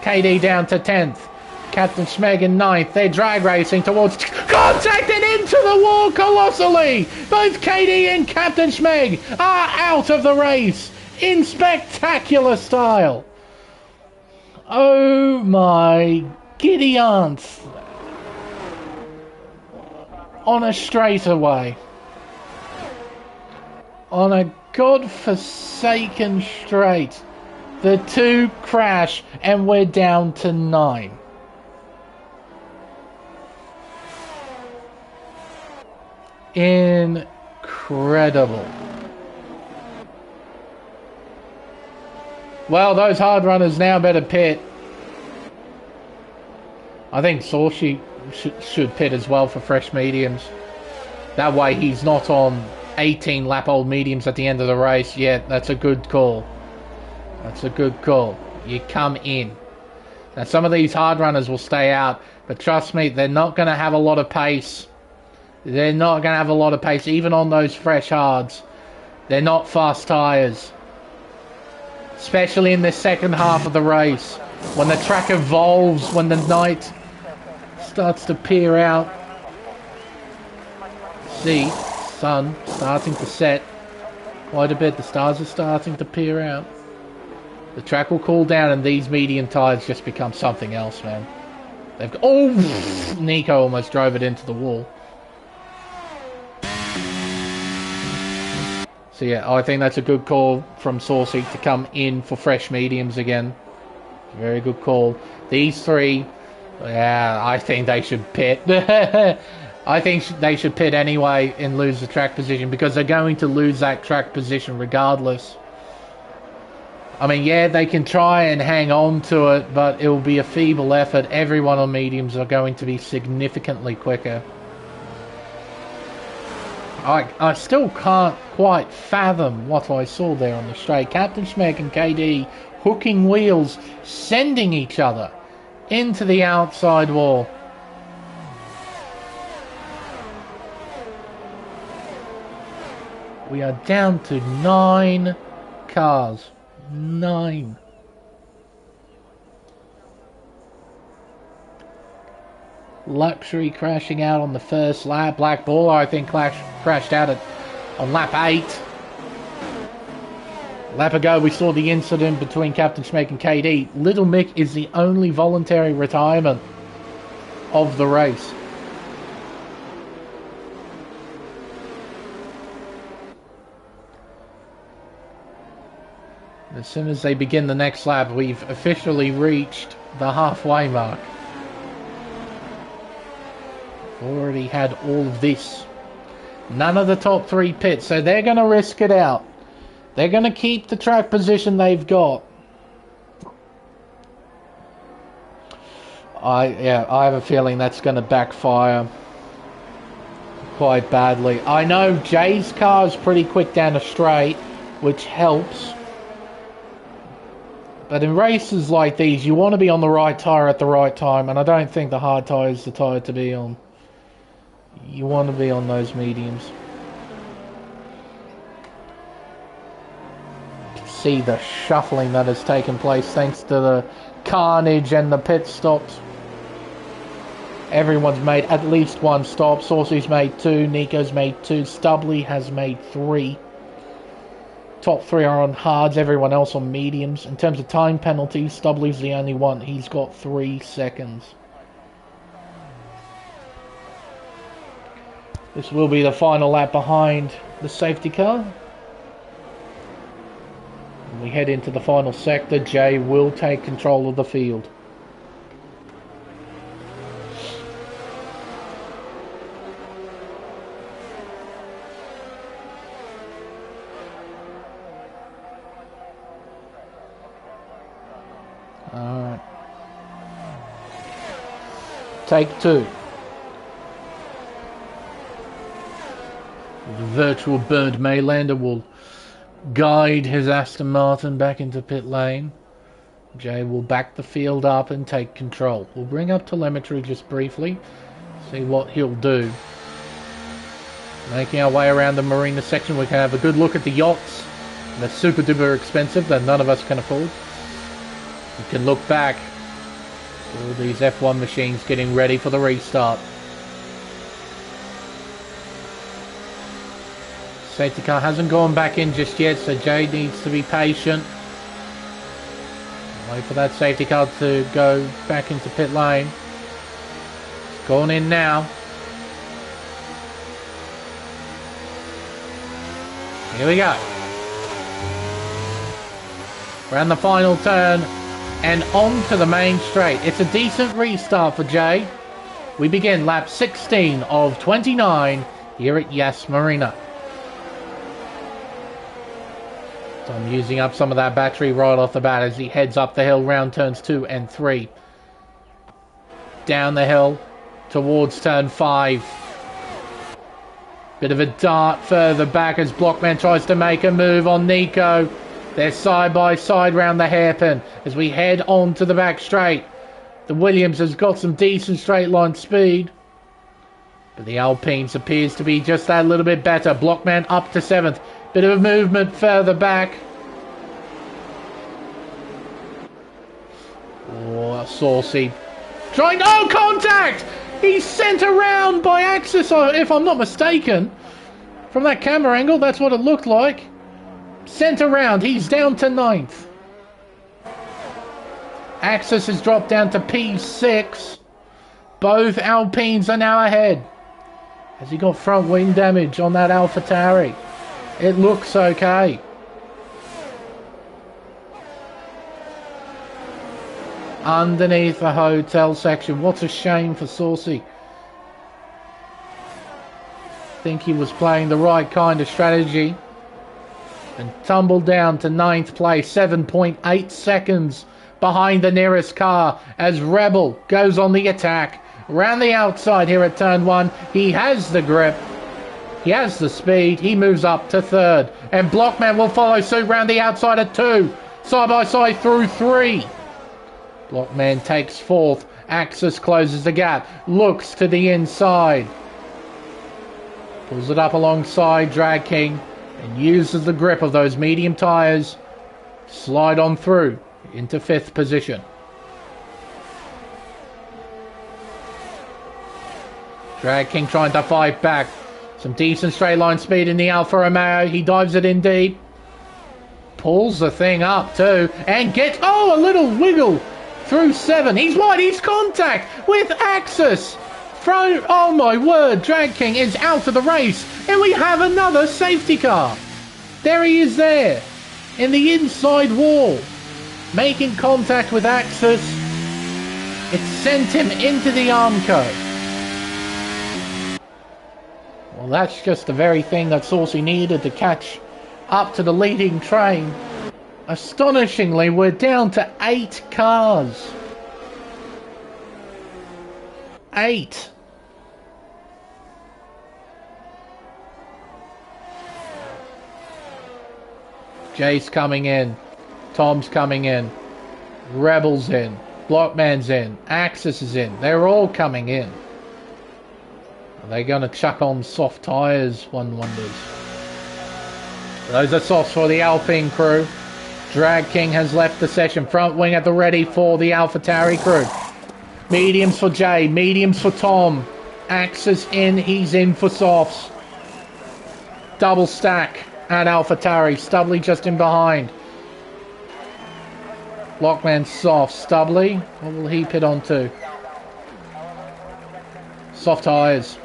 KD down to 10th. Captain Schmeg in 9th. They're drag racing towards... Contact and into the wall colossally! Both KD and Captain Schmeg are out of the race in spectacular style. Oh my giddy aunts. On a straightaway. On a godforsaken straight. The two crash and we're down to 9. Incredible. Well, those hard runners now better pit. I think Saucy should pit as well for fresh mediums. That way he's not on 18 lap old mediums at the end of the race. Yeah, that's a good call. That's a good call. You come in. Now some of these hard runners will stay out, but trust me, they're not going to have a lot of pace. They're not going to have a lot of pace, even on those fresh hards. They're not fast tyres. Especially in the second half of the race. When the track evolves, when the night starts to peer out. See, sun starting to set quite a bit. The stars are starting to peer out. The track will cool down and these medium tyres just become something else, man. They've got... Oh! Nico almost drove it into the wall. So yeah, I think that's a good call from Saucy to come in for fresh mediums again. Very good call. These three, yeah, I think they should pit. I think they should pit anyway and lose the track position because they're going to lose that track position regardless. I mean, yeah, they can try and hang on to it, but it will be a feeble effort. Everyone on mediums are going to be significantly quicker. I still can't quite fathom what I saw there on the straight. Captain Schmeck and KD hooking wheels, sending each other into the outside wall. We are down to 9 cars. 9. Luxury crashing out on the first lap. Black Ball, I think, crashed out on lap 8. Lap ago, we saw the incident between Captain Schmeck and KD. Little Mick is the only voluntary retirement of the race. As soon as they begin the next lap, we've officially reached the halfway mark. Already had all of this None of the top 3 pits, so they're going to risk it out. They're going to keep the track position they've got. I have a feeling that's going to backfire quite badly. I know Jay's car is pretty quick down a straight, which helps. But in races like these, you want to be on the right tyre at the right time, and I don't think the hard tyre is the tyre to be on. You want to be on those mediums. See the shuffling that has taken place thanks to the carnage and the pit stops. Everyone's made at least 1 stop. Saucy's made 2, Nico's made 2, Stubbly has made 3. Top 3 are on hards, everyone else on mediums. In terms of time penalties, Stubbly's the only one. He's got 3 seconds. This will be the final lap behind the safety car. When we head into the final sector, Jay will take control of the field. Alright. Take 2. The virtual Bernd Maylander will guide his Aston Martin back into pit lane. Jay will back the field up and take control. We'll bring up telemetry just briefly, see what he'll do. Making our way around the marina section, we can have a good look at the yachts. They're super duper expensive that none of us can afford. You can look back at all these F1 machines getting ready for the restart. Safety car hasn't gone back in just yet, so Jay needs to be patient. Wait for that safety car to go back into pit lane. It's gone in now. Here we go. Around the final turn and on to the main straight. It's a decent restart for Jay. We begin lap 16 of 29 here at Yas Marina. So I'm using up some of that battery right off the bat as he heads up the hill round turns 2 and 3. Down the hill towards turn 5. Bit of a dart further back as Blockman tries to make a move on Nico. They're side by side round the hairpin as we head on to the back straight. The Williams has got some decent straight line speed, but the Alpines appears to be just that little bit better. Blockman up to 7th. Bit of a movement further back. Oh, Saucy. Trying... Oh, contact! He's sent around by Axis, if I'm not mistaken. From that camera angle, that's what it looked like. Sent around. He's down to 9th. Axis has dropped down to P6. Both Alpines are now ahead. Has he got front wing damage on that AlphaTauri? It looks okay. Underneath the hotel section. What a shame for Saucy. I think he was playing the right kind of strategy. And tumbled down to 9th place. 7.8 seconds behind the nearest car as Rebel goes on the attack. Around the outside here at turn 1. He has the grip. He has the speed. He moves up to 3rd. And Blockman will follow suit round the outside at 2. Side by side through 3. Blockman takes 4th. Axis closes the gap. Looks to the inside. Pulls it up alongside Drag King. And uses the grip of those medium tyres. Slide on through into 5th position. Drag King trying to fight back. Some decent straight line speed in the Alfa Romeo. He dives it in deep. Pulls the thing up too. And gets, oh, a little wiggle through 7. He's wide. He's contact with Axis. Oh my word. Drag King is out of the race. And we have another safety car. There he is there. In the inside wall. Making contact with Axis. It sent him into the Armco. Well, that's just the very thing that Saucy needed to catch up to the leading train. Astonishingly, we're down to 8 cars. 8. Jay's coming in. Tom's coming in. Rebel's in. Blockman's in. Axis is in. They're all coming in. Are they going to chuck on soft tyres, one wonders? Those are softs for the Alpine crew. Drag King has left the session. Front wing at the ready for the AlphaTauri crew. Mediums for Jay. Mediums for Tom. Axis in. He's in for softs. Double stack at AlphaTauri. Stubbly just in behind. Blockman soft. Stubbly. What will he pit onto? Soft tyres.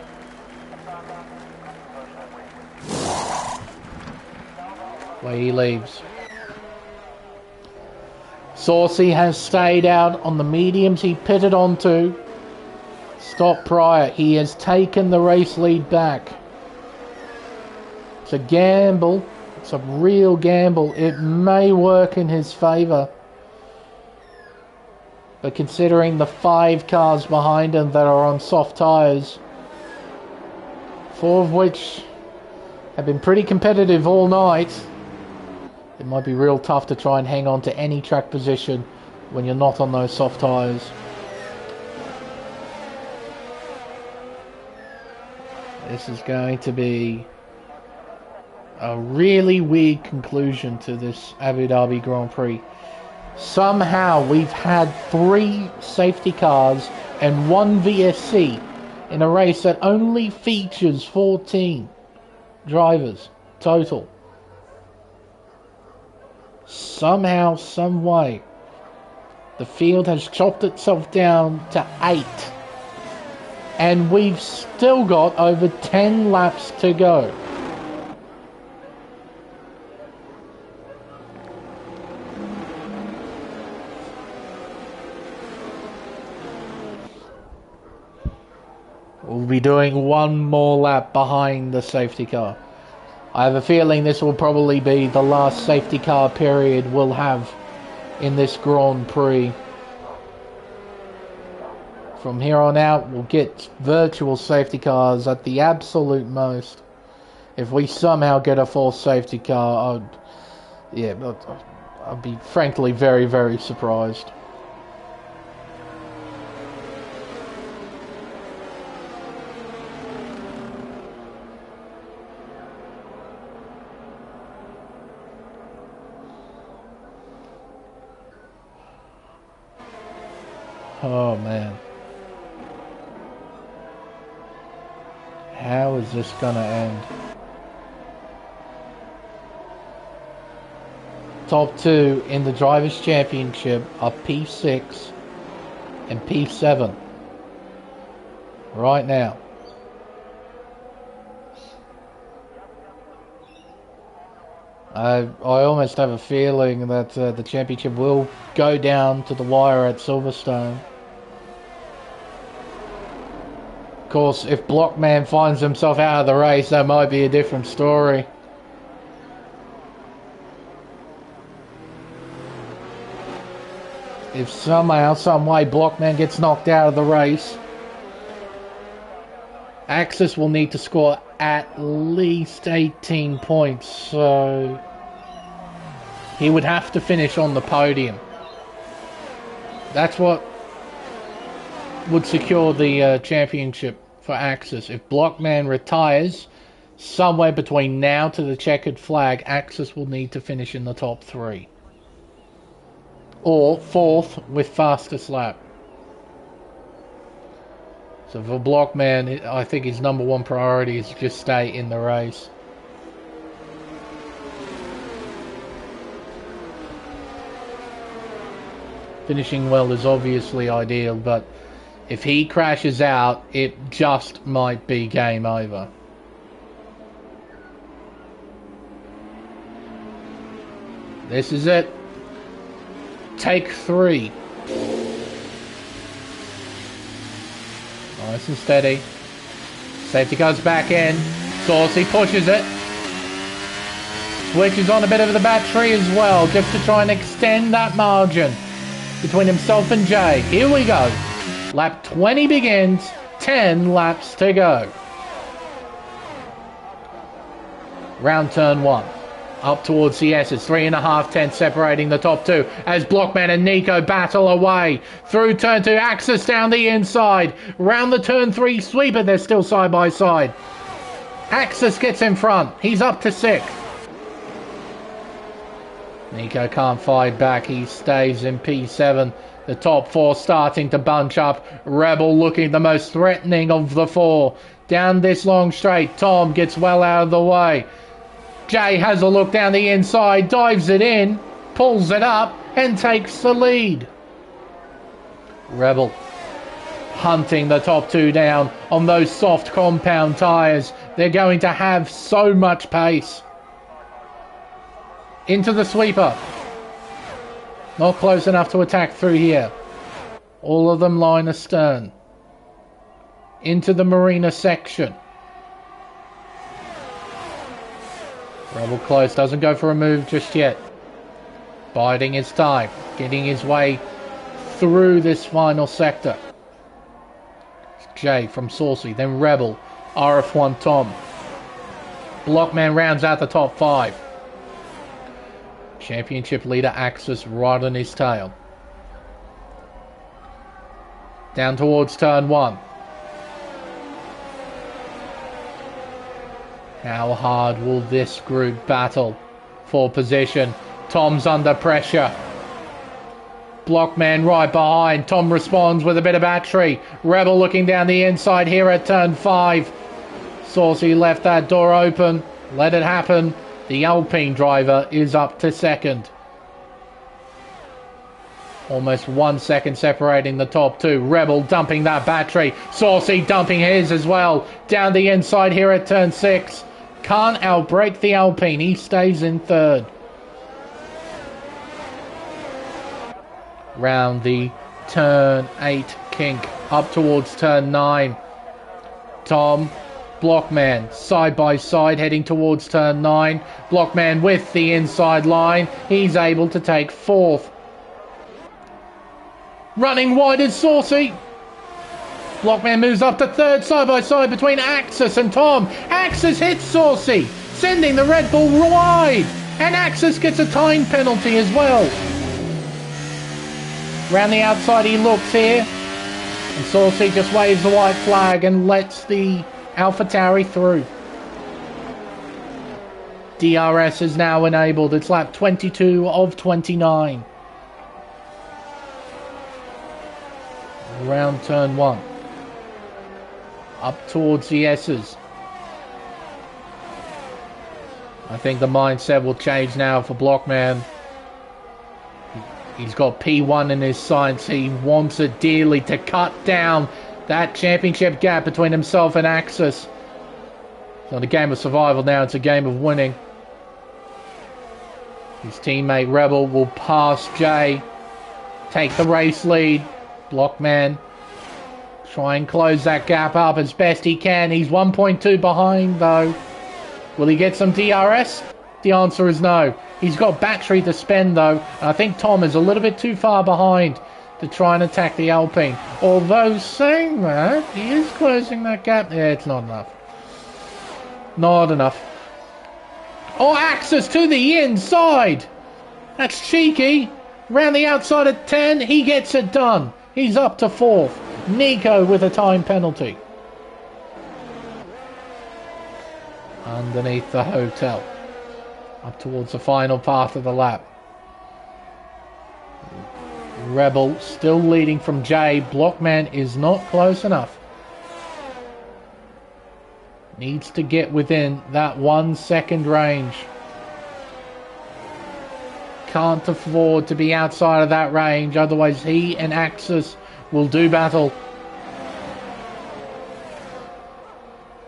Where he leaves. Saucy has stayed out on the mediums he pitted onto. Stop prior. He has taken the race lead back. It's a gamble. It's a real gamble. It may work in his favour. But considering the 5 cars behind him that are on soft tyres, 4 of which have been pretty competitive all night, it might be real tough to try and hang on to any track position when you're not on those soft tyres. This is going to be a really weird conclusion to this Abu Dhabi Grand Prix. Somehow we've had 3 safety cars and 1 VSC in a race that only features 14 drivers total. Somehow, some way, the field has chopped itself down to 8. And we've still got over 10 laps to go. We'll be doing 1 more lap behind the safety car. I have a feeling this will probably be the last safety car period we'll have in this Grand Prix. From here on out, we'll get virtual safety cars at the absolute most. If we somehow get a full safety car, I'd be frankly very, very surprised. Oh man. How is this gonna end? Top 2 in the Drivers' Championship are P6 and P7. Right now. I almost have a feeling that the championship will go down to the wire at Silverstone. Of course, if Blockman finds himself out of the race, that might be a different story. If somehow, some way, Blockman gets knocked out of the race, Axis will need to score at least 18 points, so he would have to finish on the podium. That's what would secure the championship for Axis. If Blockman retires, somewhere between now to the checkered flag, Axis will need to finish in the top 3. Or 4th with fastest lap. So for Blockman, I think his number 1 priority is just stay in the race. Finishing well is obviously ideal, but if he crashes out, it just might be game over. This is it. Take 3. Nice and steady. Safety car's back in. Saucy pushes it. Switches on a bit of the battery as well, just to try and extend that margin between himself and Jay. Here we go. Lap 20 begins, 10 laps to go. Round turn 1. Up towards the S's, 3.5 tenths separating the top two as Blockman and Nico battle away. Through turn 2, Axis down the inside. Round the turn 3 sweeper, they're still side by side. Axis gets in front, he's up to 6th. Nico can't fight back, he stays in P7. The top 4 starting to bunch up. Rebel looking the most threatening of the 4. Down this long straight, Tom gets well out of the way. Jay has a look down the inside, dives it in, pulls it up, and takes the lead. Rebel hunting the top 2 down on those soft compound tyres. They're going to have so much pace. Into the sweeper. Not close enough to attack through here. All of them line astern. Into the marina section. Rebel close, doesn't go for a move just yet. Biding his time, getting his way through this final sector. Jay from Saucy, then Rebel, RF1 Tom. Blockman rounds out the top 5. Championship leader Axis right on his tail. Down towards turn 1. How hard will this group battle for position? Tom's under pressure. Blockman right behind. Tom responds with a bit of battery. Rebel looking down the inside here at turn 5. Saucy left that door open. Let it happen. The Alpine driver is up to 2nd. Almost 1 second separating the top 2. Rebel dumping that battery. Saucy dumping his as well. Down the inside here at turn 6. Can't outbrake the Alpine. He stays in 3rd. Round the turn 8 kink. Up towards turn 9. Tom, Blockman, side by side heading towards turn 9. Blockman with the inside line. He's able to take 4th. Running wide is Saucy. Blockman moves up to 3rd, side by side between Axis and Tom. Axis hits Saucy, sending the Red Bull wide. And Axis gets a time penalty as well. Round the outside he looks here. And Saucy just waves the white flag and lets the AlphaTauri through. DRS is now enabled. It's lap 22 of 29. Round turn 1. Up towards the S's. I think the mindset will change now for Blockman. He's got P1 in his sights. He wants it dearly to cut down that championship gap between himself and Axis. It's not a game of survival now, it's a game of winning. His teammate Rebel will pass Jay, take the race lead. Blockman try and close that gap up as best he can. He's 1.2 behind though. Will he get some DRS? The answer is no. He's got battery to spend though. And I think Tom is a little bit too far behind to try and attack the Alpine. Although saying that, he is closing that gap. Yeah, it's not enough. Not enough. Oh, Axis to the inside. That's cheeky. Round the outside at 10, he gets it done. He's up to 4th. Nico with a time penalty. Underneath the hotel. Up towards the final part of the lap. Rebel still leading from Jay. Blockman is not close enough. Needs to get within that 1 second range. Can't afford to be outside of that range, otherwise he and Axis will do battle.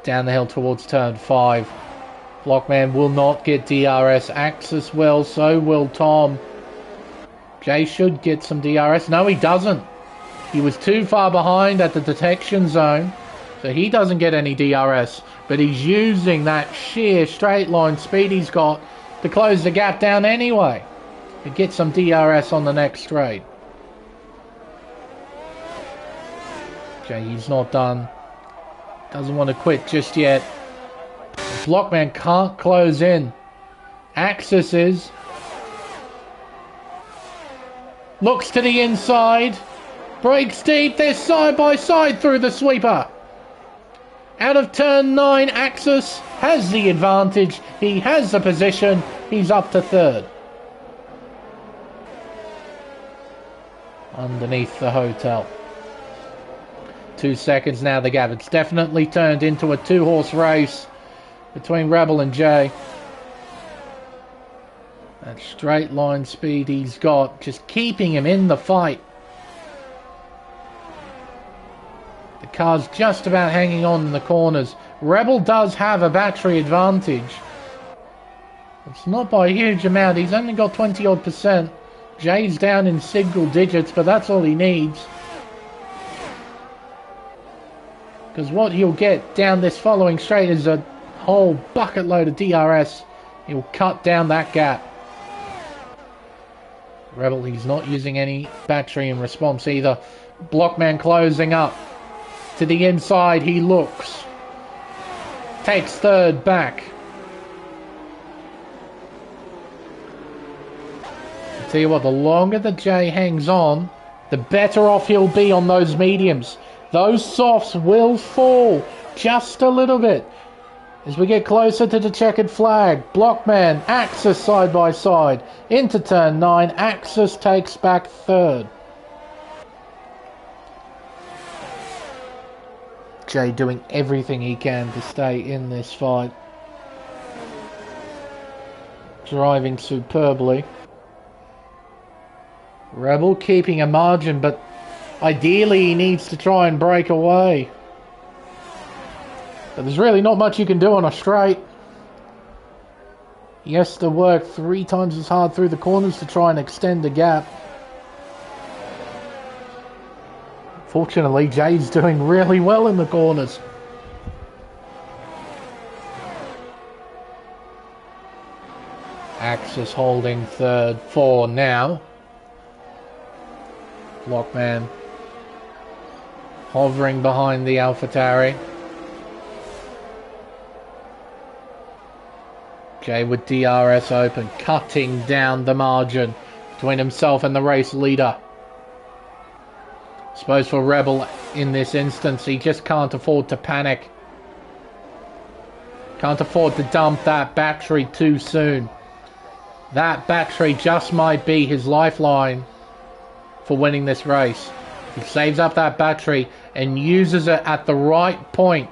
Down the hill towards turn 5. Blockman will not get DRS. Axis will, so will Tom. Jay should get some DRS. No, he doesn't. He was too far behind at the detection zone. So he doesn't get any DRS, but he's using that sheer straight line speed he's got to close the gap down anyway. To get some DRS on the next straight. Okay, he's not done. Doesn't want to quit just yet. Blockman can't close in. Axis is. Looks to the inside. Breaks deep. They're side by side through the sweeper. Out of turn 9, Axis has the advantage. He has the position. He's up to third. Underneath the hotel. 2 seconds now the gap. It's definitely turned into a 2-horse race between Rebel and Jay. That straight line speed he's got, just keeping him in the fight. The car's just about hanging on in the corners. Rebel does have a battery advantage. It's not by a huge amount. He's only got 20 odd %. Jay's down in single digits, but that's all he needs. Because what he'll get down this following straight is a whole bucket load of DRS. He'll cut down that gap. Rebel, he's not using any battery in response either. Blockman closing up. To the inside he looks. Takes third back. I'll tell you what, the longer that Jay hangs on, the better off he'll be on those mediums. Those softs will fall just a little bit. As we get closer to the checkered flag, Blockman, Axis side by side. Into turn 9, Axis takes back third. Jay doing everything he can to stay in this fight. Driving superbly. Rebel keeping a margin, but ideally he needs to try and break away. But there's really not much you can do on a straight. He has to work 3 times as hard through the corners to try and extend the gap. Fortunately, Jay's doing really well in the corners. Axis holding third for now. Blockman hovering behind the AlphaTauri. Jay with DRS open, cutting down the margin between himself and the race leader. I suppose for Rebel in this instance, he just can't afford to panic. Can't afford to dump that battery too soon. That battery just might be his lifeline for winning this race. He saves up that battery and uses it at the right point.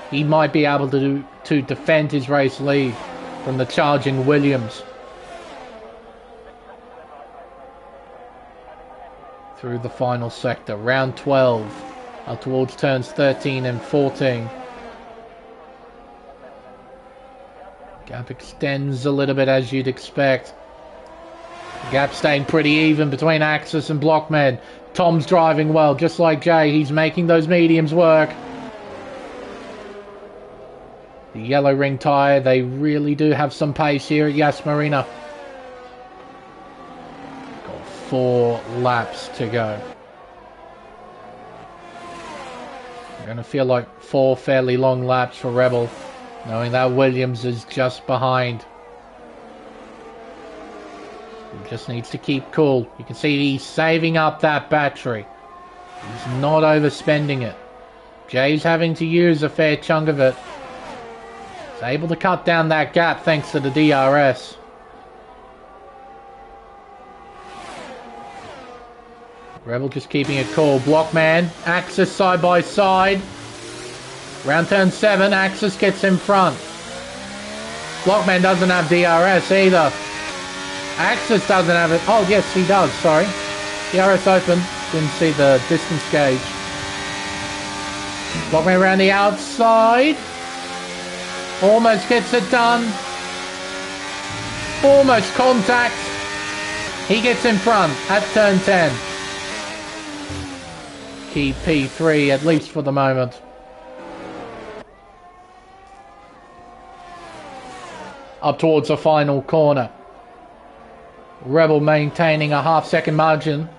He might be able to defend his race lead from the charging Williams. Through the final sector, round 12, up towards turns 13 and 14. Gap extends a little bit as you'd expect. Gap staying pretty even between Axis and Blockman. Tom's driving well, just like Jay. He's making those mediums work. The yellow ring tyre, they really do have some pace here at Yas Marina. Got 4 laps to go. I'm going to feel like 4 fairly long laps for Rebel, knowing that Williams is just behind. He just needs to keep cool. You can see he's saving up that battery. He's not overspending it. Jay's having to use a fair chunk of it. He's able to cut down that gap thanks to the DRS. Rebel just keeping it cool. Blockman, Axis side by side. Round turn 7, Axis gets in front. Blockman doesn't have DRS either. Axis doesn't have it. Oh, yes, he does. Sorry. DRS open. Didn't see the distance gauge. Blockman around the outside. Almost gets it done. Almost contact. He gets in front at turn 10. Key P3, at least for the moment. up towards the final corner. Rebel maintaining a half-second margin.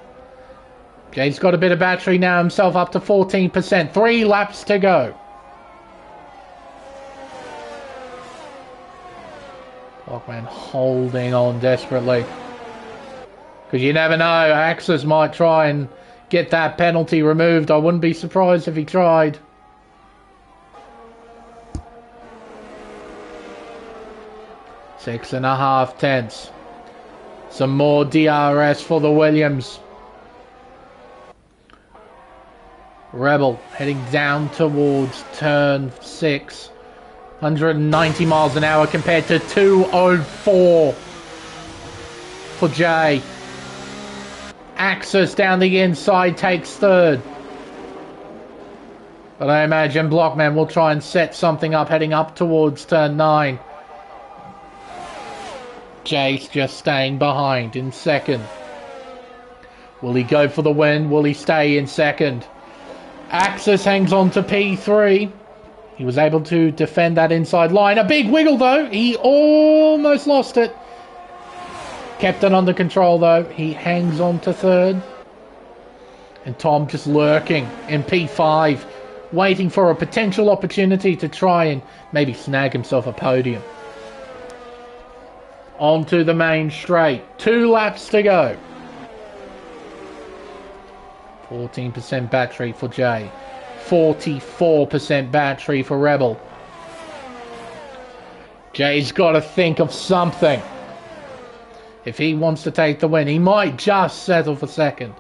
Jay's got a bit of battery now himself, up to 14%. 3 laps to go. Blockman holding on desperately. Because you never know, Axis might try and get that penalty removed. I wouldn't be surprised if he tried. Six and a half tenths. Some more DRS for the Williams. Rebel heading down towards turn 6. 190 miles an hour compared to 204 for Jay. Axis down the inside takes third. But I imagine Blockman will try and set something up heading up towards turn 9. Jay's just staying behind in second. Will he go for the win? Will he stay in second? Axis hangs on to P3. He was able to defend that inside line. A big wiggle though. He almost lost it. Kept it under control though. He hangs on to third. And Tom just lurking in P5. Waiting for a potential opportunity to try and maybe snag himself a podium. Onto the main straight. 2 laps to go. 14% battery for Jay. 44% battery for Rebel. Jay's got to think of something. If he wants to take the win, he might just settle for second.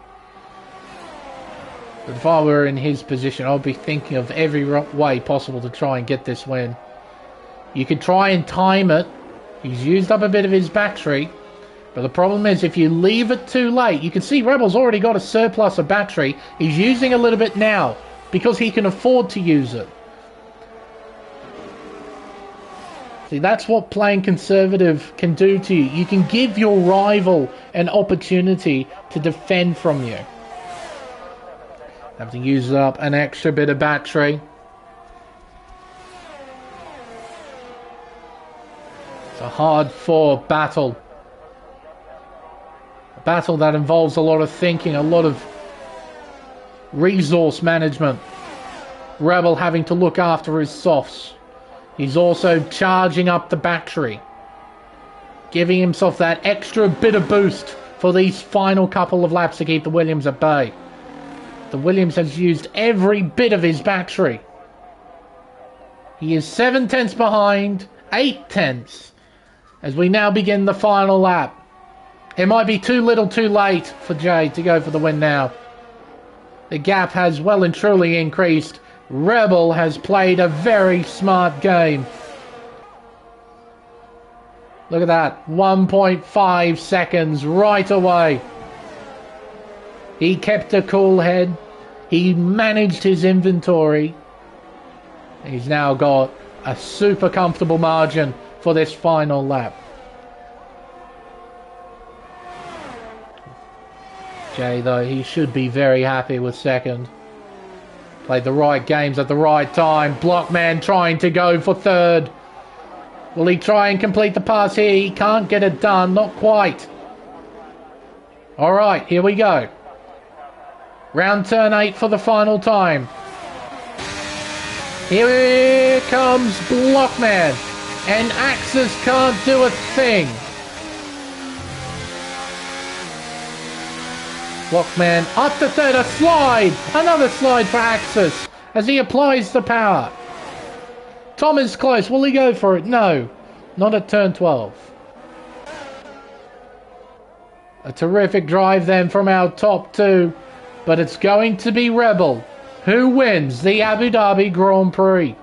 But if I were in his position, I'd be thinking of every way possible to try and get this win. You could try and time it. He's used up a bit of his battery. But the problem is, if you leave it too late, you can see Rebel's already got a surplus of battery. He's using a little bit now because he can afford to use it. See, that's what playing conservative can do to you. You can give your rival an opportunity to defend from you. Have to use up an extra bit of battery. It's a hard-fought battle. A battle that involves a lot of thinking, a lot of resource management. Rebel having to look after his softs. He's also charging up the battery, giving himself that extra bit of boost for these final couple of laps to keep the Williams at bay. The Williams has used every bit of his battery. He is 7 tenths behind, 8 tenths, as we now begin the final lap. It might be too little too late for Jay to go for the win now. The gap has well and truly increased. Rebel has played a very smart game. Look at that, 1.5 seconds right away. He kept a cool head. He managed his inventory. He's now got a super comfortable margin for this final lap. Jay, though, he should be very happy with second. Played the right games at the right time. Blockman trying to go for third. Will he try and complete the pass here? He can't get it done. Not quite. Alright, here we go. Round turn 8 for the final time. Here comes Blockman. And Axis can't do a thing. Blockman up to third, a slide! Another slide for Axis as he applies the power. Tom is close. Will he go for it? No. Not at turn 12. A terrific drive then from our top two. But it's going to be Rebel who wins the Abu Dhabi Grand Prix.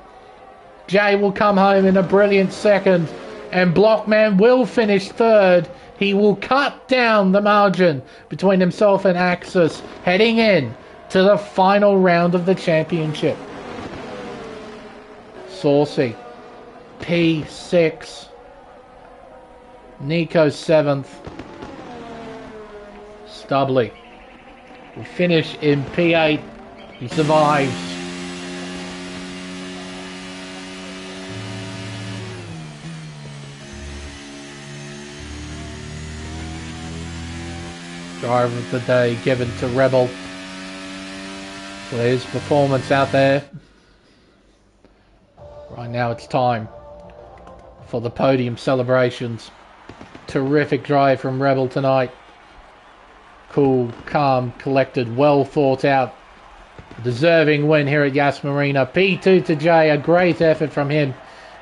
Jay will come home in a brilliant second. And Blockman will finish third. He will cut down the margin between himself and Axis, heading in to the final round of the championship. Saucy, P6, Nico 7th, Stubbly will finish in P8. He survives. Driver of the day given to Rebel for his performance out there. Right now it's time for the podium celebrations. Terrific drive from Rebel tonight. Cool, calm, collected, well thought out. Deserving win here at Yas Marina. P2 to J, a great effort from him.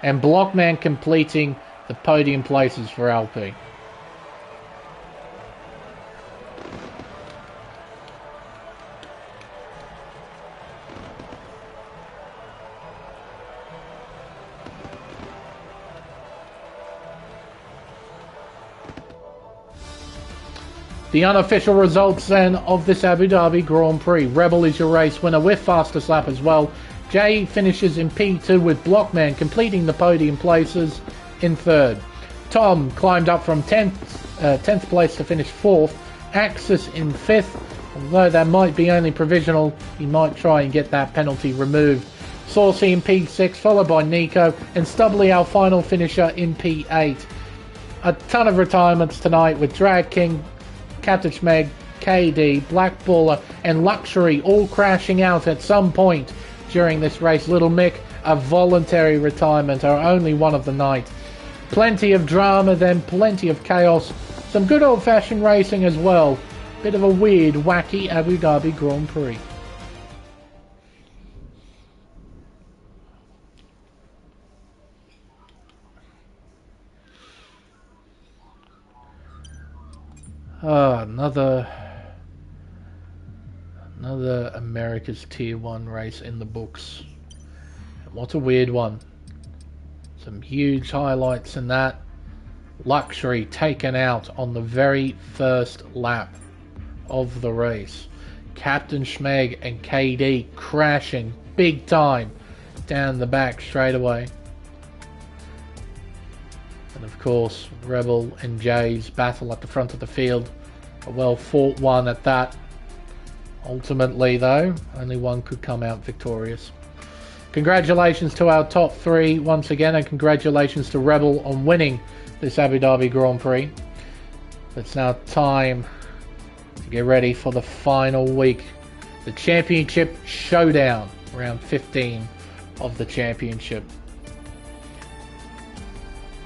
And Blockman completing the podium places for LP. The unofficial results then of this Abu Dhabi Grand Prix. Rebel is your race winner with fastest lap as well. Jay finishes in P2 with Blockman completing the podium places in third. Tom climbed up from 10th place to finish 4th. Axis in 5th. Although that might be only provisional, he might try and get that penalty removed. Saucy in P6, followed by Nico, and Stubbly our final finisher in P8. A ton of retirements tonight with Drag King, Captain Schmeg, KD, Black Baller and Luxury all crashing out at some point during this race. Little Mick, a voluntary retirement, our only one of the night. Plenty of drama, then plenty of chaos. Some good old-fashioned racing as well. Bit of a weird, wacky Abu Dhabi Grand Prix. Another America's Tier 1 race in the books. And what a weird one. Some huge highlights in that. Luxury taken out on the very first lap of the race. Captain Schmeg and KD crashing big time down the back straight away. And of course, Rebel and Jay's battle at the front of the field. A well fought one at that. Ultimately though, only one could come out victorious. Congratulations to our top 3 once again, and congratulations to Rebel on winning this Abu Dhabi Grand Prix. It's now time to get ready for the final week. The Championship Showdown, round 15 of the Championship.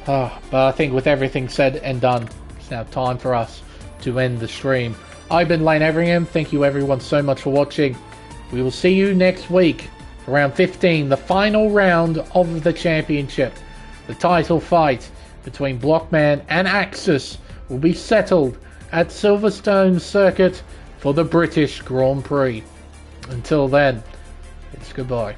But I think with everything said and done, it's now time for us to end the stream. I've been Lane Everingham. Thank you everyone so much for watching. We will see you next week for round 15, the final round of the championship. The title fight between Blockman and Axis will be settled at Silverstone Circuit for the British Grand Prix. Until then, it's goodbye.